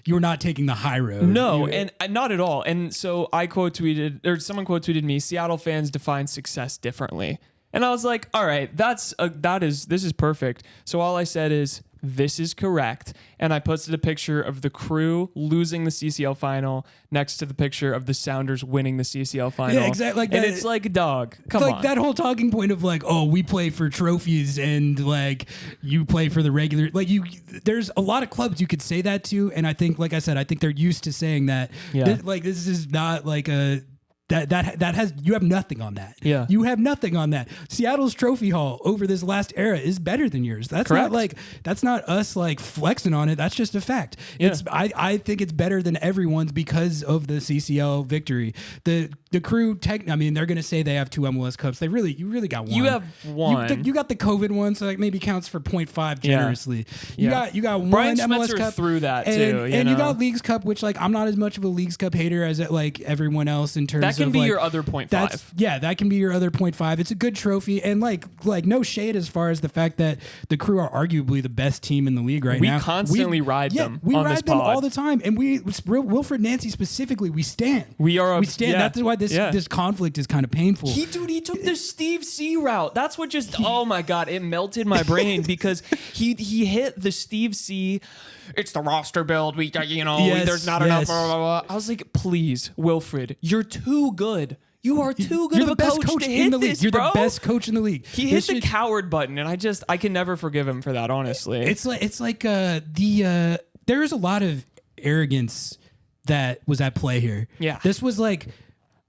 Speaker 2: not taking the high road.
Speaker 3: No, and not at all. And so someone quote tweeted me, "Seattle fans define success differently." And I was like, all right, this is perfect. So all I said is, "This is correct." And I posted a picture of the Crew losing the CCL final next to the picture of the Sounders winning the CCL final.
Speaker 2: Yeah, exactly.
Speaker 3: And it's like, dog, come on.
Speaker 2: Like that whole talking point of like, oh, we play for trophies and like you play for the regular. Like there's a lot of clubs you could say that to, and I think, like I said, I think they're used to saying that. Yeah. This is not like a. That has, you have nothing on that.
Speaker 3: Yeah.
Speaker 2: You have nothing on that. Seattle's trophy haul over this last era is better than yours. That's
Speaker 3: correct.
Speaker 2: That's not us like flexing on it. That's just a fact. Yeah. I think it's better than everyone's because of the CCL victory. The the Crew, I mean, they're going to say they have 2 MLS Cups. You really got one.
Speaker 3: You have one.
Speaker 2: You got the COVID one, so that maybe counts for 0.5 generously. You got one
Speaker 3: Brian
Speaker 2: MLS
Speaker 3: Schmetzer
Speaker 2: Cup
Speaker 3: threw that
Speaker 2: and,
Speaker 3: too.
Speaker 2: And
Speaker 3: know?
Speaker 2: you got Leagues Cup, which like I'm not as much of a Leagues Cup hater as like everyone else in terms of
Speaker 3: that can be
Speaker 2: like,
Speaker 3: your other 0.5.
Speaker 2: That can be your other 0.5. It's a good trophy, and like no shade as far as the fact that the Crew are arguably the best team in the league right now.
Speaker 3: We constantly ride them.
Speaker 2: We
Speaker 3: on
Speaker 2: ride
Speaker 3: this
Speaker 2: them
Speaker 3: pod.
Speaker 2: all the time, and Wilfried Nancy specifically, we stand.
Speaker 3: We
Speaker 2: stand.
Speaker 3: Yeah.
Speaker 2: That's why this conflict is kind of painful.
Speaker 3: He took the Steve C route. That's what oh my God, it melted my brain because he hit the Steve C. It's the roster build. There's not enough. Blah, blah, blah. I was like, please, Wilfried, you're too good. You are too good
Speaker 2: You're
Speaker 3: of
Speaker 2: the
Speaker 3: a
Speaker 2: best
Speaker 3: coach to
Speaker 2: in
Speaker 3: hit
Speaker 2: the league.
Speaker 3: this,
Speaker 2: You're
Speaker 3: bro.
Speaker 2: the best coach in the league.
Speaker 3: He hit the coward button, and I can never forgive him for that. Honestly,
Speaker 2: it's like there is a lot of arrogance that was at play here.
Speaker 3: Yeah.
Speaker 2: This was like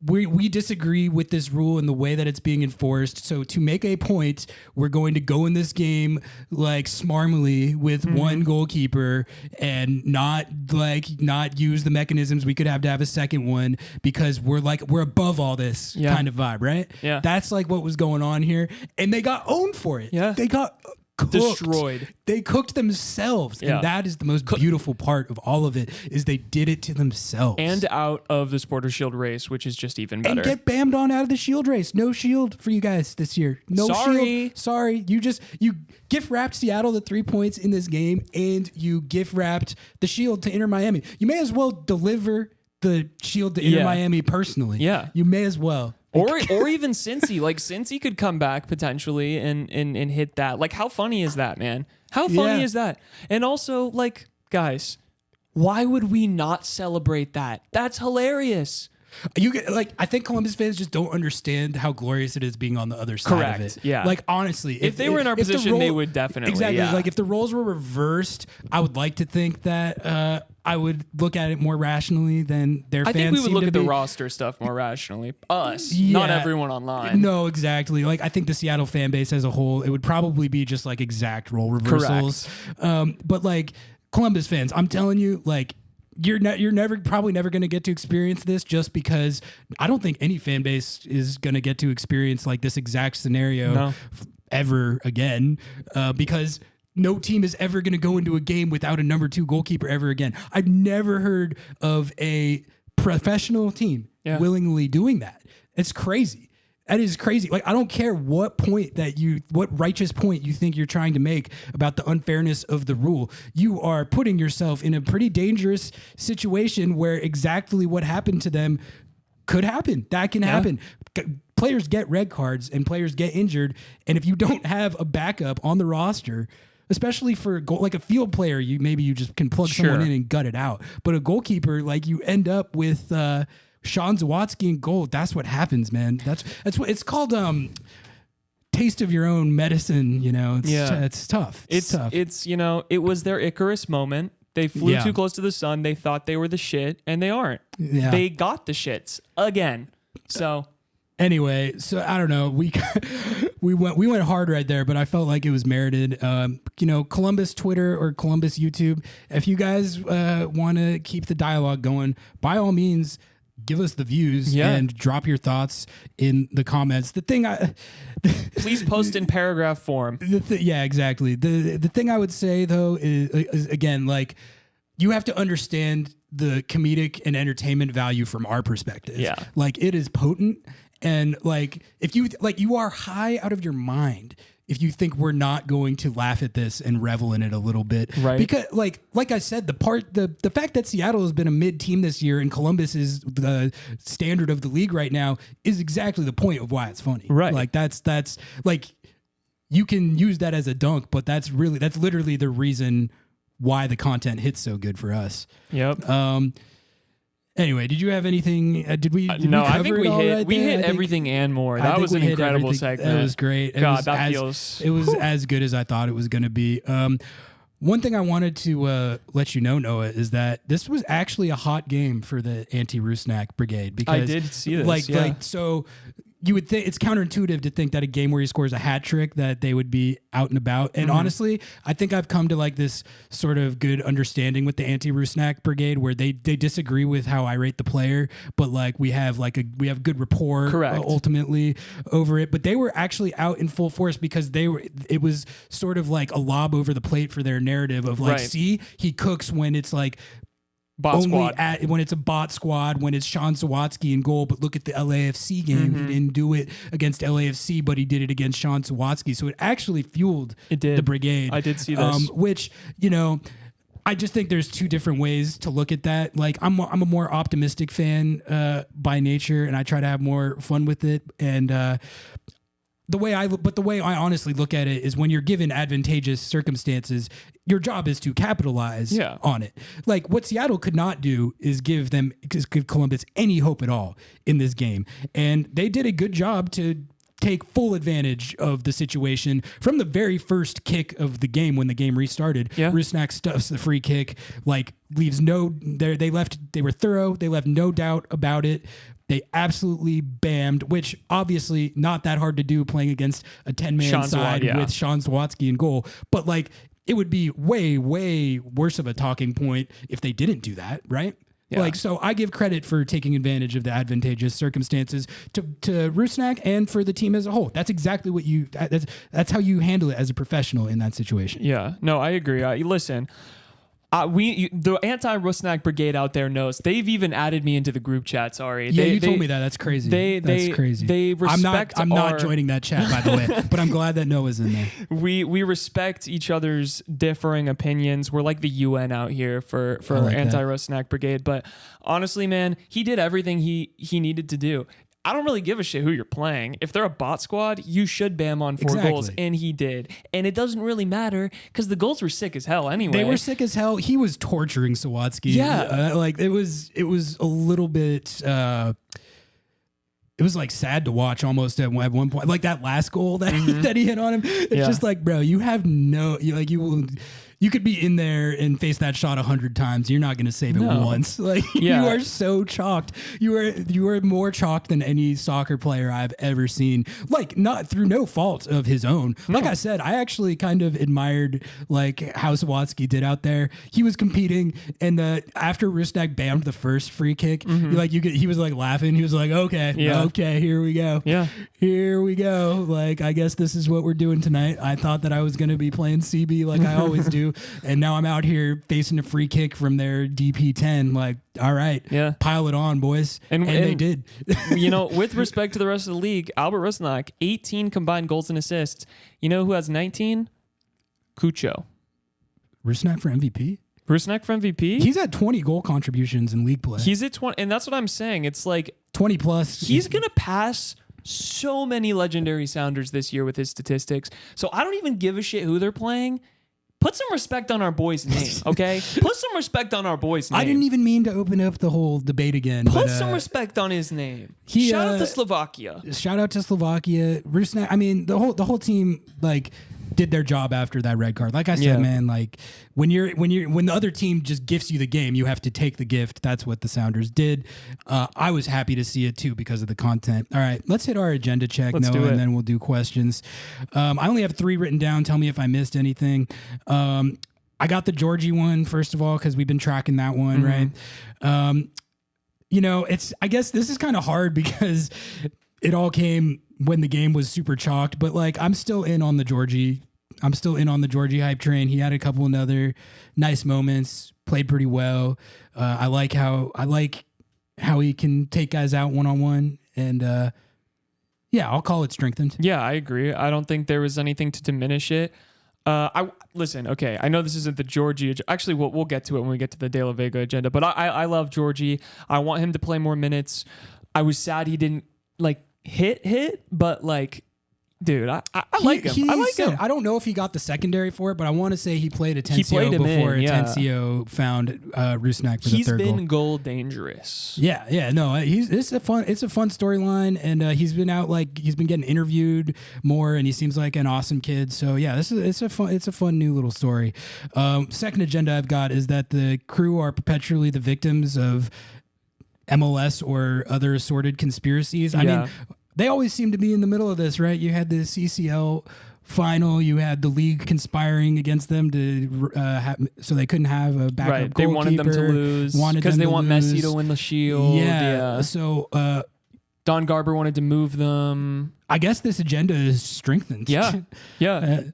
Speaker 2: we disagree with this rule and the way that it's being enforced. So to make a point, we're going to go in this game like smarmily with one goalkeeper and not use the mechanisms we could have to have a second one because we're above all this kind of vibe, right?
Speaker 3: Yeah.
Speaker 2: That's like what was going on here. And they got owned for it.
Speaker 3: Yeah.
Speaker 2: They got cooked.
Speaker 3: Destroyed.
Speaker 2: They cooked themselves.
Speaker 3: Yeah.
Speaker 2: And that is the most beautiful part of all of it is they did it to themselves.
Speaker 3: And out of the Supporter Shield race, which is just even better.
Speaker 2: And get bammed on out of the Shield race. No Shield for you guys this year. No Shield. Sorry. You gift wrapped Seattle the 3 points in this game, and you gift wrapped the Shield to Inter Miami. You may as well deliver the Shield to Inter Miami personally.
Speaker 3: Yeah.
Speaker 2: You may as well.
Speaker 3: Or even Cincy. Like, Cincy could come back potentially and hit that. Like, how funny is that, man? How funny is that? And also, like, guys, why would we not celebrate that? That's hilarious.
Speaker 2: I think Columbus fans just don't understand how glorious it is being on the other side of it.
Speaker 3: Yeah.
Speaker 2: Like, honestly.
Speaker 3: If they were in our position, they would definitely.
Speaker 2: Exactly.
Speaker 3: Yeah.
Speaker 2: Like, if the roles were reversed, I would like to think that I would look at it more rationally than their fans.
Speaker 3: I think we would look at the
Speaker 2: be.
Speaker 3: roster stuff more rationally. Us, not everyone online.
Speaker 2: No, exactly. Like, I think the Seattle fan base as a whole, it would probably be just like exact role reversals. But like Columbus fans, I'm telling you, like, you're probably never going to get to experience this just because I don't think any fan base is going to get to experience like this exact scenario ever again because no team is ever going to go into a game without a number 2 goalkeeper ever again. I've never heard of a professional team willingly doing that. It's crazy. That is crazy. Like, I don't care what righteous point you think you're trying to make about the unfairness of the rule. You are putting yourself in a pretty dangerous situation where exactly what happened to them could happen. That can happen. Players get red cards and players get injured. And if you don't have a backup on the roster, especially for a goal, like a field player, you just can plug someone in and gut it out. But a goalkeeper, like, you end up with Sean Zawatsky in goal. That's what happens, man. That's what it's called. Taste of your own medicine. It's tough. It's tough.
Speaker 3: It was their Icarus moment. They flew too close to the sun. They thought they were the shit, and they aren't. Yeah. They got the shits again. So.
Speaker 2: Anyway, so I don't know. We went hard right there, but I felt like it was merited. Columbus Twitter or Columbus YouTube, if you guys want to keep the dialogue going, by all means, give us the views and drop your thoughts in the comments.
Speaker 3: Please post in paragraph form.
Speaker 2: Exactly. The thing I would say though is again, like, you have to understand the comedic and entertainment value from our perspective. Yeah. Like, it is potent. And like, if you are high out of your mind if you think we're not going to laugh at this and revel in it a little bit,
Speaker 3: right?
Speaker 2: Because like I said, the fact that Seattle has been a mid team this year and Columbus is the standard of the league right now is exactly the point of why it's funny,
Speaker 3: right?
Speaker 2: Like that's like, you can use that as a dunk, but that's literally the reason why the content hits so good for us.
Speaker 3: Yep.
Speaker 2: Anyway, did you have anything? Did we?
Speaker 3: No, I think we hit
Speaker 2: right
Speaker 3: everything and more. That was an incredible segment.
Speaker 2: That was great. It was as good as I thought it was going to be. One thing I wanted to let you know, Noah, is that this was actually a hot game for the anti-Rusnak brigade. Because
Speaker 3: I did see this.
Speaker 2: So you would think it's counterintuitive to think that a game where he scores a hat trick that they would be out and about. And honestly, I think I've come to like this sort of good understanding with the anti-Rusnak brigade where they disagree with how I rate the player, but like we have good rapport ultimately over it. But they were actually out in full force because it was sort of like a lob over the plate for their narrative of like, see, he cooks when it's like
Speaker 3: bot squad.
Speaker 2: When it's a bot squad, when it's Sean Sawatsky in goal, but look at the LAFC game. He didn't do it against LAFC, but he did it against Sean Sawatsky. So it actually fueled the brigade.
Speaker 3: I did see this.
Speaker 2: Which, I just think there's two different ways to look at that. Like I'm a more optimistic fan by nature, and I try to have more fun with it. And the way I honestly look at it is when you're given advantageous circumstances, your job is to capitalize on it. Like what Seattle could not do is give Columbus any hope at all in this game. And they did a good job to take full advantage of the situation from the very first kick of the game when the game restarted. Yeah. Rusnak stuffs the free kick, like leaves they were thorough. They left no doubt about it. They absolutely bammed, which obviously not that hard to do playing against a 10-man side with Sean Sawatsky in goal. But like it would be way, way worse of a talking point if they didn't do that, right? Yeah. Like, so I give credit for taking advantage of the advantageous circumstances to Rusnak and for the team as a whole. That's exactly what that's how you handle it as a professional in that situation.
Speaker 3: Yeah, no, I agree. Listen, the anti-Rusnak brigade out there knows. They've even added me into the group chat. Sorry.
Speaker 2: Yeah, you told me that. That's crazy. That's crazy.
Speaker 3: They respect.
Speaker 2: I'm not joining that chat, by the way. But I'm glad that Noah's in there.
Speaker 3: We respect each other's differing opinions. We're like the UN out here for our anti-Rusnak brigade. But honestly, man, he did everything he needed to do. I don't really give a shit who you're playing. If they're a bot squad, you should bam on 4 goals, and he did. And it doesn't really matter because the goals were sick as hell anyway.
Speaker 2: They were sick as hell. He was torturing Sawatsky. Yeah, like it was a little bit. It was like sad to watch almost at one point. Like that last goal that he hit on him. It's just like, bro, you have you could be in there and face that shot 100 times. You're not going to save it once. Like you are so chalked. You are more chalked than any soccer player I've ever seen. Like not through no fault of his own. Like I said, I actually kind of admired like how Sawatsky did out there. He was competing, and after Rusnak bammed the first free kick, he was like laughing. He was like, okay, here we go. Yeah, here we go. Like I guess this is what we're doing tonight. I thought that I was going to be playing CB like I always do. And now I'm out here facing a free kick from their DP10. Like, all right, pile it on, boys. And they did.
Speaker 3: With respect to the rest of the league, Albert Rusnak, 18 combined goals and assists. You know who has 19? Cucho.
Speaker 2: Rusnak for MVP?
Speaker 3: Rusnak for MVP?
Speaker 2: He's at 20 goal contributions in league play.
Speaker 3: He's at 20, and that's what I'm saying. It's like
Speaker 2: 20 plus.
Speaker 3: He's going to pass so many legendary Sounders this year with his statistics. So I don't even give a shit who they're playing. Put some respect on our boy's name, okay? Put some respect on our boy's name.
Speaker 2: I didn't even mean to open up the whole debate again.
Speaker 3: Put some respect on his name. Shout out to Slovakia.
Speaker 2: Shout out to Slovakia. Rusnak, I mean, the whole team like did their job after that red card. Like I said, man, like when the other team just gifts you the game, you have to take the gift. That's what the Sounders did. I was happy to see it too because of the content. All right, let's hit our agenda check, Noah, and then we'll do questions. I only have 3 written down. Tell me if I missed anything. I got the Georgie one first of all because we've been tracking that one, right? I guess this is kind of hard because it all came when the game was super chalked, but like I'm still in on the Georgie hype train. He had a couple of other nice moments, played pretty well. I like how he can take guys out one-on-one, and I'll call it strengthened.
Speaker 3: Yeah, I agree. I don't think there was anything to diminish it. Listen, okay, I know this isn't the Georgie. Actually, we'll get to it when we get to the De La Vega agenda, but I love Georgie. I want him to play more minutes. I was sad he didn't like hit, but like, dude, I like him. I like him.
Speaker 2: I don't know if he got the secondary for it, but I want to say he played Atencio before Atencio found Rusnak for the third goal.
Speaker 3: He's been goal dangerous.
Speaker 2: Yeah, no, it's a fun storyline, and he's been getting interviewed more, and he seems like an awesome kid. So yeah, it's a fun new little story. Second agenda I've got is that the crew are perpetually the victims of MLS or other assorted conspiracies. I mean, they always seem to be in the middle of this, right? You had the CCL final, you had the league conspiring against them to so they couldn't have a backup
Speaker 3: Right.
Speaker 2: goalkeeper.
Speaker 3: They wanted them to lose because they want Messi to win the Shield.
Speaker 2: Yeah. So
Speaker 3: Don Garber wanted to move them.
Speaker 2: I guess this agenda is strengthened.
Speaker 3: Yeah. Yeah.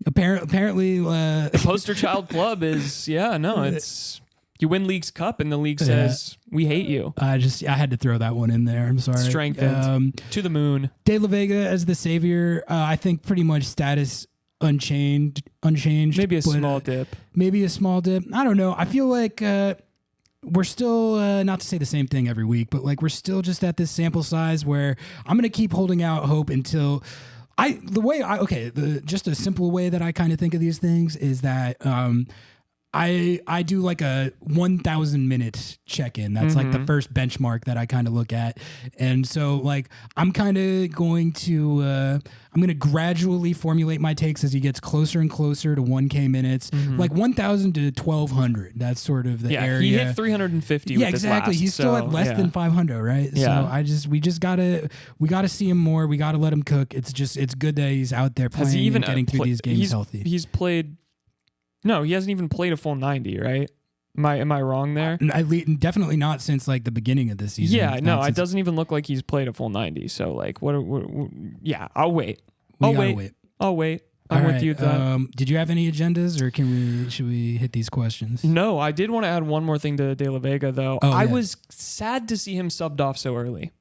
Speaker 2: Apparently,
Speaker 3: the poster child club is it's you win League's Cup and the league says we hate you.
Speaker 2: I had to throw that one in there. I'm sorry.
Speaker 3: Strengthened to the moon.
Speaker 2: De La Vega as the savior. I think pretty much status unchanged.
Speaker 3: Maybe a small dip.
Speaker 2: Maybe a small dip. I don't know. I feel like we're still not to say the same thing every week, but like we're still just at this sample size where I'm gonna keep holding out hope until. Just a simple way that I kind of think of these things is that I do like a 1,000 minute check-in. That's like the first benchmark that I kind of look at. And so like I'm kind of going to gradually formulate my takes as he gets closer and closer to 1K minutes, like 1,000 to 1,200. That's sort of the area.
Speaker 3: He hit 350
Speaker 2: Yeah,
Speaker 3: with this
Speaker 2: exactly.
Speaker 3: last,
Speaker 2: He's still at less than 500, right?
Speaker 3: Yeah.
Speaker 2: So we gotta see him more. We gotta let him cook. It's good that he's out there playing and getting through these games healthy.
Speaker 3: He's played. No, he hasn't even played a full 90, right? Am I wrong there?
Speaker 2: Definitely not since like the beginning of this season.
Speaker 3: Yeah, no, it doesn't even look like he's played a full 90. So like, I'll wait. I'll wait. I'm with you with that.
Speaker 2: Did you have any agendas, or should we hit these questions?
Speaker 3: No, I did want to add one more thing to De La Vega though. I was sad to see him subbed off so early.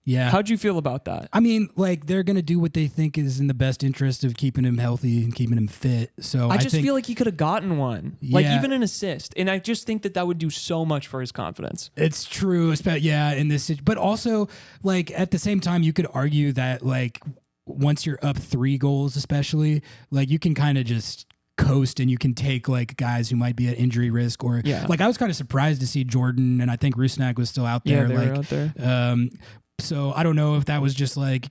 Speaker 2: Yeah.
Speaker 3: How'd you feel about that?
Speaker 2: I mean, like they're gonna do what they think is in the best interest of keeping him healthy and keeping him fit. So
Speaker 3: I just feel like he could have gotten one, like even an assist, and I just think that would do so much for his confidence.
Speaker 2: It's true, in this, but also like at the same time, you could argue that like once you're up 3 goals, especially, like you can kind of just coast and you can take like guys who might be at injury risk or like I was kind of surprised to see Jordan and I think Rusnak was still out there.
Speaker 3: Yeah, they were out there.
Speaker 2: So I don't know if that was just like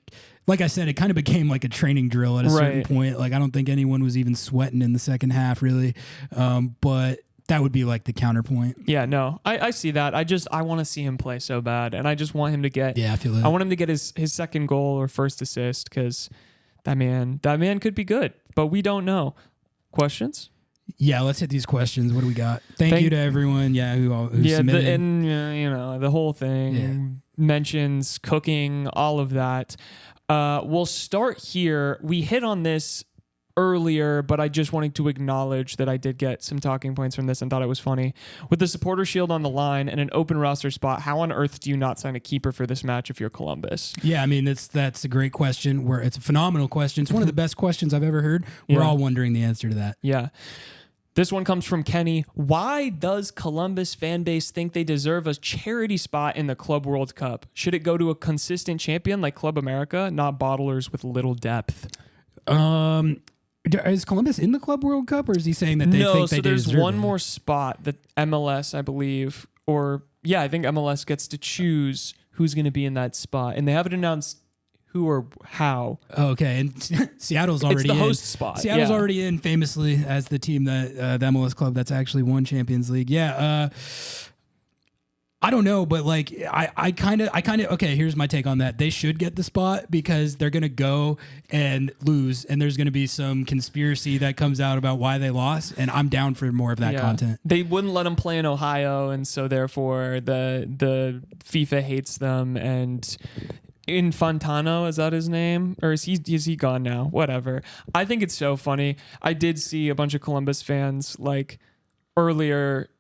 Speaker 2: I said, it kind of became like a training drill at a certain point. Like I don't think anyone was even sweating in the second half really. But that would be like the counterpoint.
Speaker 3: Yeah, no, I see that. I want to see him play so bad, and I just want him to get.
Speaker 2: Yeah, I feel it.
Speaker 3: I want him to get his second goal or first assist because that man could be good, but we don't know. Questions?
Speaker 2: Yeah, let's hit these questions. What do we got? Thank you to everyone. Yeah, who submitted.
Speaker 3: The whole thing mentions cooking, all of that. We'll start here. We hit on this earlier, but I just wanted to acknowledge that I did get some talking points from this and thought it was funny. With the supporter shield on the line and an open roster spot, how on earth do you not sign a keeper for this match if you're Columbus?
Speaker 2: Yeah, I mean, that's a great question. It's a phenomenal question. It's one of the best questions I've ever heard. We're all wondering the answer to that.
Speaker 3: Yeah. This one comes from Kenny. Why does Columbus fan base think they deserve a charity spot in the Club World Cup? Should it go to a consistent champion like Club America, not bottlers with little depth?
Speaker 2: Is Columbus in the Club World Cup, or is he saying that they think they deserve it?
Speaker 3: There's one more spot that MLS, I believe, I think MLS gets to choose who's going to be in that spot, and they haven't announced who or how.
Speaker 2: Okay, and Seattle's already
Speaker 3: it's the host spot.
Speaker 2: Seattle's already in famously as the team that the MLS club that's actually won Champions League. Yeah, I don't know, but like I kind of okay. Here's my take on that. They should get the spot because they're gonna go and lose, and there's gonna be some conspiracy that comes out about why they lost, and I'm down for more of that content.
Speaker 3: They wouldn't let them play in Ohio, and so therefore the FIFA hates them and. Infantano, is that his name? Or is he gone now? Whatever. I think it's so funny. I did see a bunch of Columbus fans like earlier,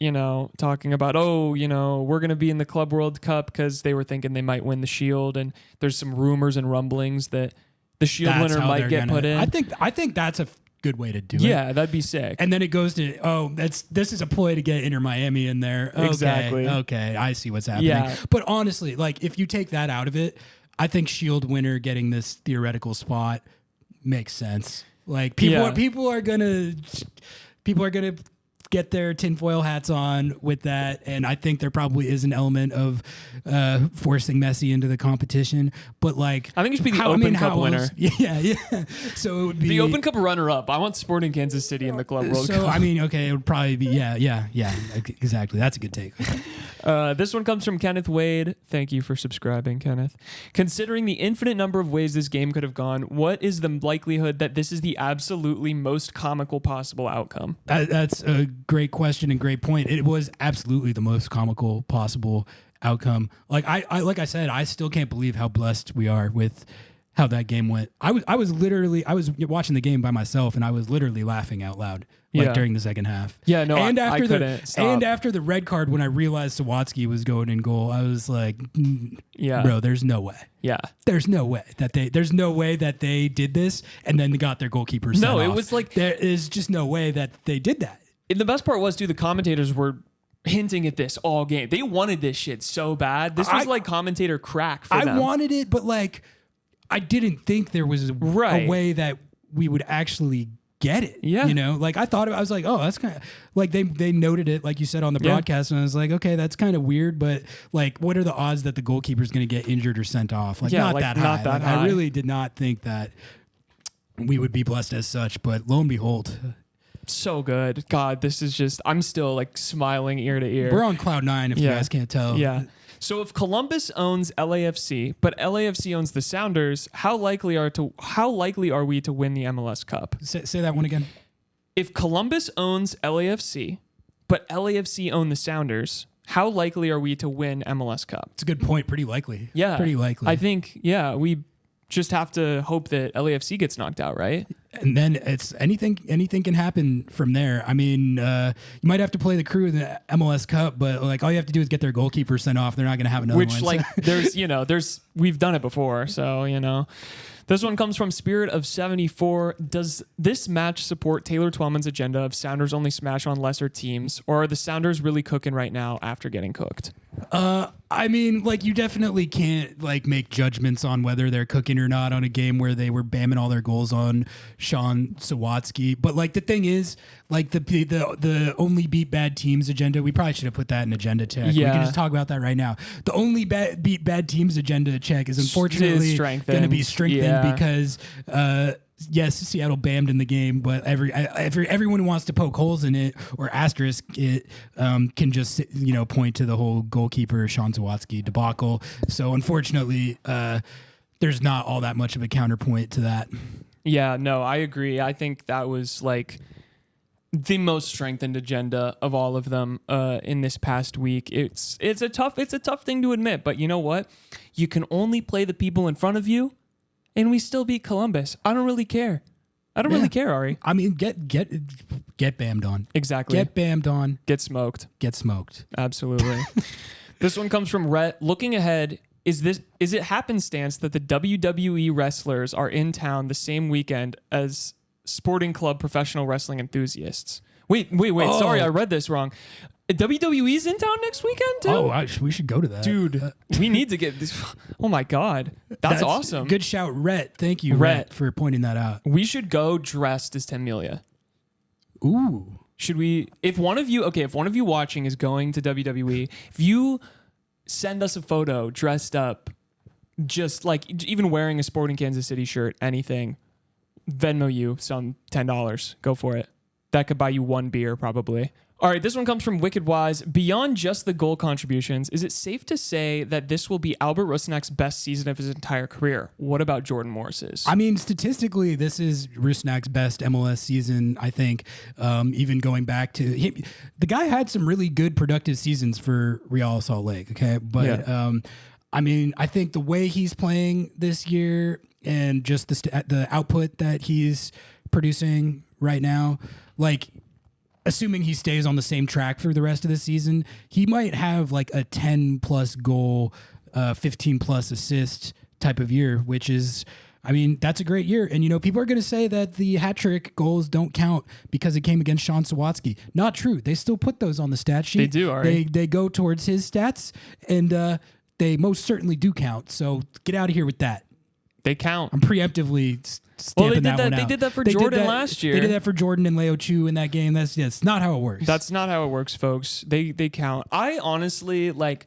Speaker 3: talking about, we're going to be in the Club World Cup because they were thinking they might win the Shield. And there's some rumors and rumblings that the Shield winner might get put in.
Speaker 2: I think that's a good way to do it.
Speaker 3: Yeah, that'd be sick.
Speaker 2: And then it goes to, this is a ploy to get Inter Miami in there. Okay,
Speaker 3: exactly.
Speaker 2: Okay, I see what's happening.
Speaker 3: Yeah.
Speaker 2: But honestly, like if you take that out of it, I think Shield winner getting this theoretical spot makes sense. Like people are gonna get their tinfoil hats on with that, and I think there probably is an element of forcing Messi into the competition. But like,
Speaker 3: I think it should be the Open Cup winner.
Speaker 2: Yeah. So it would be
Speaker 3: The Open Cup runner-up. I want Sporting Kansas City in the Club World Cup.
Speaker 2: So I mean, okay, it would probably be yeah, exactly. That's a good take.
Speaker 3: This one comes from Kenneth Wade. Thank you for subscribing, Kenneth. Considering the infinite number of ways this game could have gone, what is the likelihood that this is the absolutely most comical possible outcome?
Speaker 2: That's a great question and great point. It was absolutely the most comical possible outcome. Like I said, I still can't believe how blessed we are with how that game went. I was watching the game by myself, and I was literally laughing out loud during the second half.
Speaker 3: Yeah, no,
Speaker 2: and
Speaker 3: I couldn't stop.
Speaker 2: And after the red card, when I realized Sawatsky was going in goal, I was like, bro, there's no way.
Speaker 3: Yeah,
Speaker 2: there's no way that they did this and then got their goalkeeper sent off.
Speaker 3: No, it was like
Speaker 2: there is just no way that they did that.
Speaker 3: And the best part was, the commentators were hinting at this all game. They wanted this shit so bad. This was like commentator crack for them.
Speaker 2: I wanted it, but like, I didn't think there was a way that we would actually get it.
Speaker 3: Yeah.
Speaker 2: You know, like I was like, oh, that's kind of like they noted it, like you said on the broadcast. And I was like, okay, that's kind of weird, but like, what are the odds that the goalkeeper is going to get injured or sent off? Like, not that high. I really did not think that we would be blessed as such, but lo and behold.
Speaker 3: So good. God, this is just, I'm still like smiling ear to ear.
Speaker 2: We're on cloud nine if you guys can't tell.
Speaker 3: Yeah. So if Columbus owns LAFC, but LAFC owns the Sounders, how likely are we to win the MLS Cup?
Speaker 2: Say that one again.
Speaker 3: If Columbus owns LAFC, but LAFC own the Sounders, how likely are we to win MLS Cup?
Speaker 2: It's a good point. Pretty likely.
Speaker 3: Yeah.
Speaker 2: Pretty likely.
Speaker 3: I think, we just have to hope that LAFC gets knocked out, right?
Speaker 2: And then it's anything can happen from there. I mean, you might have to play the Crew in the MLS Cup, but like all you have to do is get their goalkeeper sent off. They're not going to have another one.
Speaker 3: Which like we've done it before, so This one comes from Spirit of 74. Does this match support Taylor Twellman's agenda of Sounders only smash on lesser teams, or are the Sounders really cooking right now after getting cooked?
Speaker 2: I mean, like, you definitely can't like make judgments on whether they're cooking or not on a game where they were bamming all their goals on Sean Sawatsky. But like the thing is, like the only beat bad teams agenda, we probably should have put that in agenda check.
Speaker 3: Yeah.
Speaker 2: We can just talk about that right now. The only beat bad teams agenda check is unfortunately going to be strengthened because yes, Seattle bammed in the game, but everyone who wants to poke holes in it or asterisk it can just point to the whole goalkeeper Sean Sawatsky debacle. So unfortunately, there's not all that much of a counterpoint to that. Yeah,
Speaker 3: no, I agree. I think that was like the most strengthened agenda of all of them in this past week. It's a tough thing to admit, but you know what? You can only play the people in front of you. And we still beat Columbus. I don't really care. Really care, Ari.
Speaker 2: I mean, get bammed on.
Speaker 3: Exactly.
Speaker 2: Get bammed on.
Speaker 3: Get smoked.
Speaker 2: Get smoked.
Speaker 3: Absolutely. This one comes from Rhett. Looking ahead, is it happenstance that the WWE wrestlers are in town the same weekend as Sporting Club professional wrestling enthusiasts? Wait. Oh. Sorry, I read this wrong. WWE's in town next weekend too?
Speaker 2: Oh, we should go to that.
Speaker 3: Dude, we need to get this. Oh my God. That's awesome.
Speaker 2: Good shout, Rhett. Thank you, Rhett, for pointing that out.
Speaker 3: We should go dressed as Tim Melia.
Speaker 2: Ooh.
Speaker 3: Should we, if one of you watching is going to WWE, if you send us a photo dressed up, just like even wearing a Sporting Kansas City shirt, anything, Venmo you some $10. Go for it. That could buy you one beer probably. All right, this one comes from Wicked Wise. Beyond just the goal contributions, is it safe to say that this will be Albert Rusnak's best season of his entire career? What about Jordan Morris's?
Speaker 2: I mean, statistically, this is Rusnak's best MLS season, I think. Even going back to the guy had some really good productive seasons for Real Salt Lake, okay? But I mean, I think the way he's playing this year and just the output that he's producing right now, like, assuming he stays on the same track for the rest of the season, he might have like a 10-plus goal, 15-plus assist type of year, which is, I mean, that's a great year. And, people are going to say that the hat-trick goals don't count because it came against Sean Sawatsky. Not true. They still put those on the stat sheet.
Speaker 3: They do, Ari.
Speaker 2: They go towards his stats, and they most certainly do count. So get out of here with that.
Speaker 3: They count.
Speaker 2: I'm preemptively
Speaker 3: Well, they
Speaker 2: stamping
Speaker 3: did
Speaker 2: that
Speaker 3: that.
Speaker 2: one out.
Speaker 3: They did that for
Speaker 2: They did
Speaker 3: Jordan
Speaker 2: that-
Speaker 3: last year.
Speaker 2: They did that for Jordan and Leo Chu in that game. That's not how it works.
Speaker 3: That's not how it works, folks. They count. I honestly like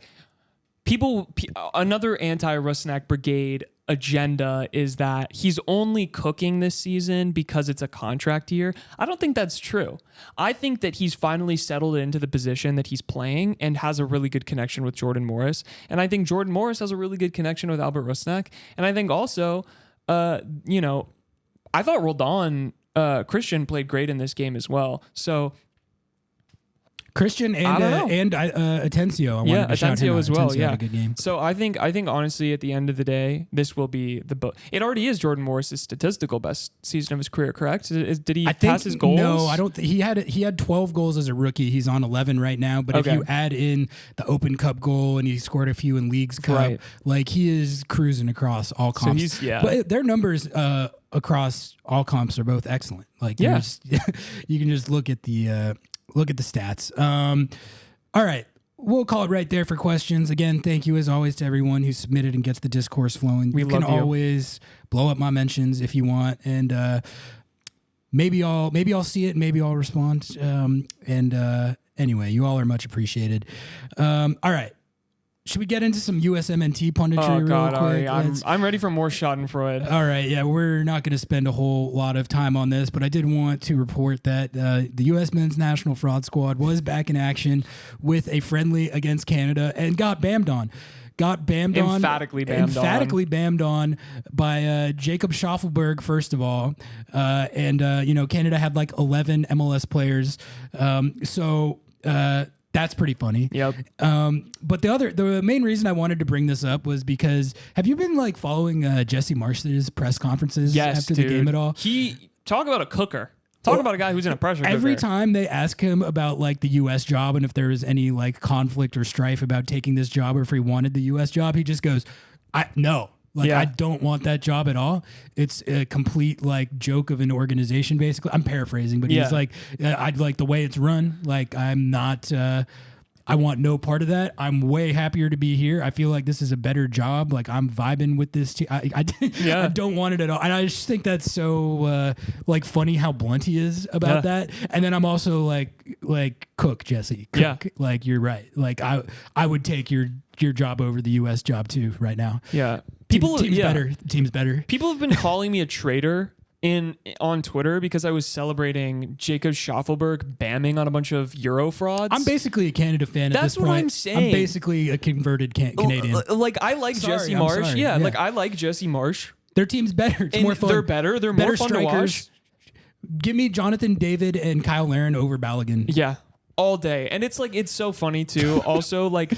Speaker 3: another anti-Rusnak brigade agenda is that he's only cooking this season because it's a contract year. I don't think that's true. I think that he's finally settled into the position that he's playing and has a really good connection with Jordan Morris. And I think Jordan Morris has a really good connection with Albert Rusnak. And I think also, I thought Roldan Christian played great in this game as well. So
Speaker 2: Christian and Atencio. I wanted to shout him
Speaker 3: Atencio
Speaker 2: out.
Speaker 3: as well.
Speaker 2: Atencio
Speaker 3: Yeah,
Speaker 2: had a good game.
Speaker 3: So I think honestly, at the end of the day, this will be it already is Jordan Morris's statistical best season of his career. Correct? Did he pass his goals?
Speaker 2: No, I don't. He had 12 goals as a rookie. He's on 11 right now. But if you add in the Open Cup goal and he scored a few in Leagues Cup, like he is cruising across all comps.
Speaker 3: So
Speaker 2: but their numbers across all comps are both excellent. Like you can just look at the stats. All right. We'll call it right there for questions. Again, thank you as always to everyone who submitted and gets the discourse flowing. You can always blow up my mentions if you want, and maybe I'll see it, maybe I'll respond. Anyway, you all are much appreciated. All right. Should we get into some USMNT punditry real quick?
Speaker 3: Ari, I'm ready for more Schadenfreude.
Speaker 2: All right, yeah, we're not going to spend a whole lot of time on this, but I did want to report that the U.S. men's national fraud squad was back in action with a friendly against Canada and got bammed on. Emphatically bammed on by Jacob Schaffelberg, first of all. Canada had like 11 MLS players. That's pretty funny.
Speaker 3: Yep.
Speaker 2: But the main reason I wanted to bring this up was because have you been like following Jesse Marsh's press conferences after the game at all?
Speaker 3: He talk about a cooker. Talk about a guy who's in a pressure cooker.
Speaker 2: Every time they ask him about like the U.S. job and if there was any like conflict or strife about taking this job or if he wanted the U.S. job, he just goes, no. I don't want that job at all. It's a complete like joke of an organization, basically. I'm paraphrasing, but he's like, I'd like the way it's run. Like I'm not, I want no part of that. I'm way happier to be here. I feel like this is a better job. Like I'm vibing with this team. I don't want it at all. And I just think that's so like funny how blunt he is about that. And then I'm also like cook, Jesse. Cook. Like you're right. Like I would take your job over the U.S. job too right now.
Speaker 3: Yeah.
Speaker 2: Team's better.
Speaker 3: People have been calling me a traitor on Twitter because I was celebrating Jacob Schaffelberg bamming on a bunch of Euro frauds.
Speaker 2: I'm basically a Canada fan at this point.
Speaker 3: That's what I'm saying.
Speaker 2: I'm basically a converted Canadian.
Speaker 3: Like I like Jesse Marsh. Yeah, like I like Jesse Marsh.
Speaker 2: Their team's better. It's more fun.
Speaker 3: They're better. They're more fun
Speaker 2: strikers.
Speaker 3: to watch.
Speaker 2: Give me Jonathan David and Kyle Larin over Balogun.
Speaker 3: Yeah, all day. And it's like it's so funny too. Also, like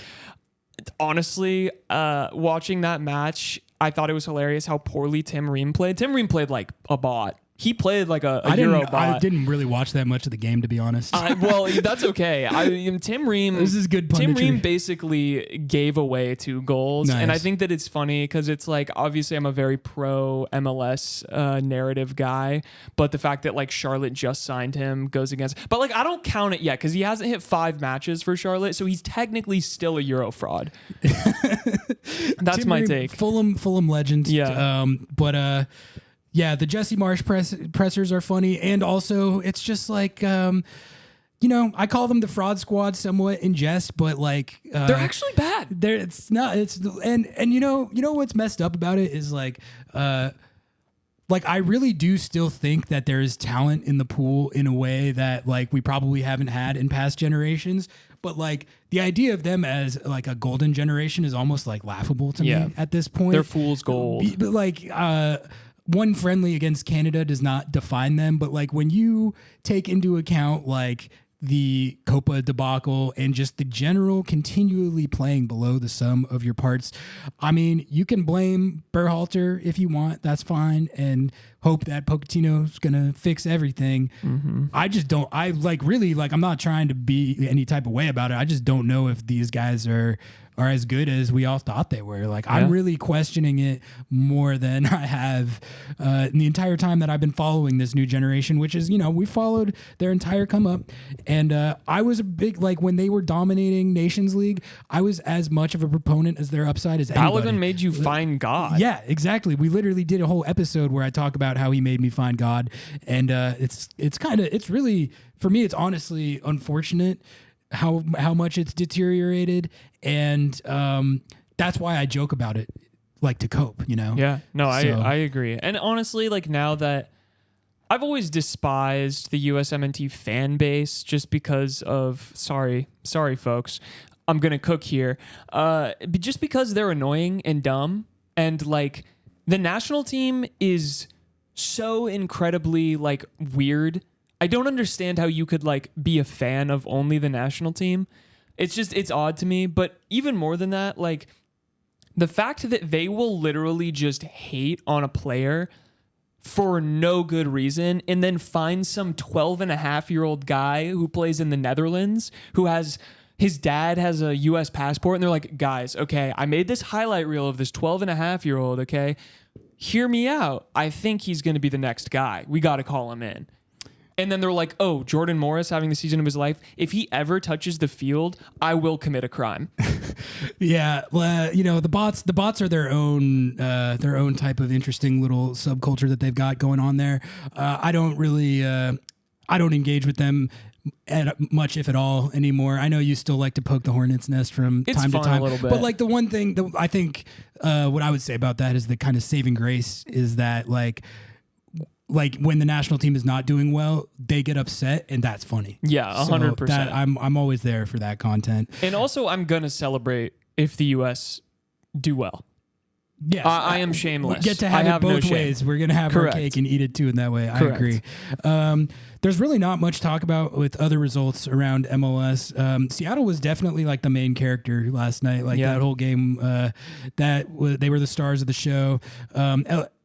Speaker 3: honestly, watching that match, I thought it was hilarious how poorly Tim Ream played. Tim Ream played like a bot. He played like a Euro bot.
Speaker 2: I didn't really watch that much of the game, to be honest.
Speaker 3: Well, that's okay. Tim Ream.
Speaker 2: This is good punditry.
Speaker 3: Tim Ream basically gave away 2 goals, and I think that it's funny because it's like obviously I'm a very pro MLS narrative guy, but the fact that like Charlotte just signed him goes against. But like I don't count it yet because he hasn't hit 5 matches for Charlotte, so he's technically still a Euro fraud. That's
Speaker 2: Tim
Speaker 3: my
Speaker 2: Ream,
Speaker 3: take.
Speaker 2: Fulham legend.
Speaker 3: Yeah.
Speaker 2: Yeah, the Jesse Marsh pressers are funny, and also it's just like, I call them the fraud squad somewhat in jest, but like
Speaker 3: they're actually bad.
Speaker 2: It's not. It's and you know what's messed up about it is like I really do still think that there is talent in the pool in a way that like we probably haven't had in past generations. But like the idea of them as like a golden generation is almost like laughable to me at this point.
Speaker 3: They're fool's gold.
Speaker 2: But like one friendly against Canada does not define them. But like when you take into account like the Copa debacle and just the general continually playing below the sum of your parts, I mean, you can blame Berhalter if you want. That's fine. And hope that Pochettino's going to fix everything. Mm-hmm. I just don't, I'm not trying to be any type of way about it. I just don't know if these guys are are as good as we all thought they were. Like,
Speaker 3: Yeah.
Speaker 2: I'm really questioning it more than I have in the entire time that I've been following this new generation, which is, we followed their entire come up. And I was a big, like, when they were dominating Nations League, I was as much of a proponent as their upside as anybody.
Speaker 3: Balogun made you find God.
Speaker 2: Yeah, exactly. We literally did a whole episode where I talk about how he made me find God, and it's really, for me, it's honestly unfortunate how much it's deteriorated, and that's why I joke about it, like, to cope.
Speaker 3: Yeah, no,
Speaker 2: So-
Speaker 3: I agree. And honestly, like, now that I've always despised the USMNT fan base just because of sorry folks, I'm gonna cook here. Just because they're annoying and dumb, and like the national team is so incredibly like weird. I don't understand how you could like be a fan of only the national team. It's odd to me. But even more than that, like the fact that they will literally just hate on a player for no good reason and then find some 12-and-a-half-year-old guy who plays in the Netherlands who has his dad has a US passport, and they're like, guys, okay, I made this highlight reel of this 12-and-a-half-year-old, okay? Hear me out. I think he's going to be the next guy. We got to call him in. And then they're like, oh, Jordan Morris having the season of his life. If he ever touches the field, I will commit a crime.
Speaker 2: Yeah, well, the bots are their own type of interesting little subculture that they've got going on there. I don't really I don't engage with them much, if at all, anymore. I know you still like to poke the hornet's nest from time to
Speaker 3: fun
Speaker 2: time,
Speaker 3: a little bit.
Speaker 2: but like the one thing that I think what I would say about that is the kind of saving grace is that like when the national team is not doing well, they get upset, and that's funny.
Speaker 3: Yeah, 100%.
Speaker 2: That I'm always there for that content.
Speaker 3: And also, I'm going to celebrate if the U.S. do well.
Speaker 2: Yes,
Speaker 3: I am shameless.
Speaker 2: We get to
Speaker 3: I
Speaker 2: have it
Speaker 3: no
Speaker 2: both
Speaker 3: shame.
Speaker 2: ways. We're gonna have
Speaker 3: Correct.
Speaker 2: our cake and eat it too in that way.
Speaker 3: Correct.
Speaker 2: I agree. There's really not much to talk about with other results around MLS. Seattle was definitely like the main character last night. Like
Speaker 3: Yeah.
Speaker 2: that whole game, they were the stars of the show.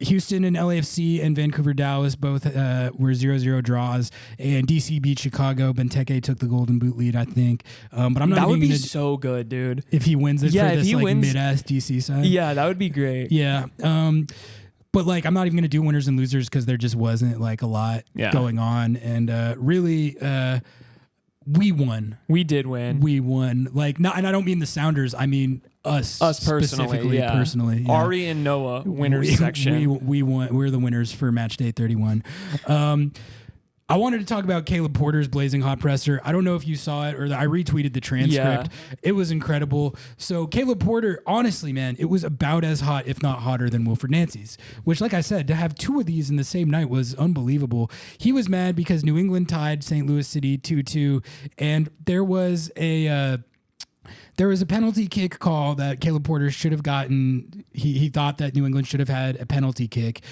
Speaker 2: Houston and LAFC and Vancouver Dallas both were 0-0 draws, and DC beat Chicago. Benteke took the Golden Boot lead, I think. But I'm not
Speaker 3: That
Speaker 2: even
Speaker 3: would be
Speaker 2: gonna,
Speaker 3: so good, dude.
Speaker 2: if he wins it
Speaker 3: Yeah,
Speaker 2: for
Speaker 3: if
Speaker 2: this
Speaker 3: he
Speaker 2: like
Speaker 3: wins-
Speaker 2: mid-ass DC side.
Speaker 3: Yeah, that would be great.
Speaker 2: Yeah. But like, I'm not even going to do winners and losers because there just wasn't like a lot going on. And really, we won.
Speaker 3: We did win.
Speaker 2: We won. Like, not, and I don't mean the Sounders. I mean us
Speaker 3: personally.
Speaker 2: specifically.
Speaker 3: Yeah.
Speaker 2: Personally. Yeah.
Speaker 3: Ari and Noah, winners section.
Speaker 2: We won. We're the winners for Matchday 31. I wanted to talk about Caleb Porter's blazing hot presser. I don't know if you saw it or I retweeted the transcript.
Speaker 3: Yeah.
Speaker 2: It was incredible. So Caleb Porter, honestly, man, it was about as hot, if not hotter, than Wilfried Nancy's, which, like I said, to have two of these in the same night was unbelievable. He was mad because New England tied St. Louis City 2-2, and there was a penalty kick call that Caleb Porter should have gotten. He thought that New England should have had a penalty kick.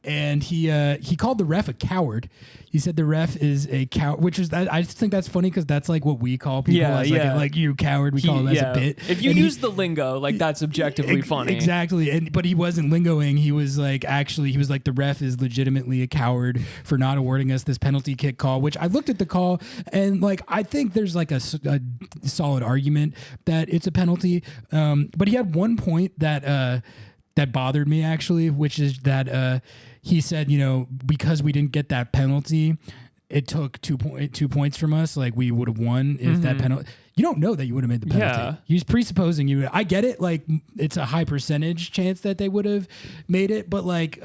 Speaker 2: And he called the ref a coward. He said the ref is a coward, which is I just think that's funny because that's like what we call people as like you coward. We call him as a bit.
Speaker 3: If you
Speaker 2: And
Speaker 3: use the lingo, like that's objectively funny.
Speaker 2: Exactly. But he wasn't lingoing. He was like the ref is legitimately a coward for not awarding us this penalty kick call, which I looked at the call and like I think there's like a solid argument that it's a penalty. But he had one point that bothered me actually, which is that he said, because we didn't get that penalty, it took 2 points from us. Like we would have won if that penalty. You don't know that you would have made the penalty.
Speaker 3: Yeah.
Speaker 2: He's presupposing you. I get it. Like it's a high percentage chance that they would have made it, but like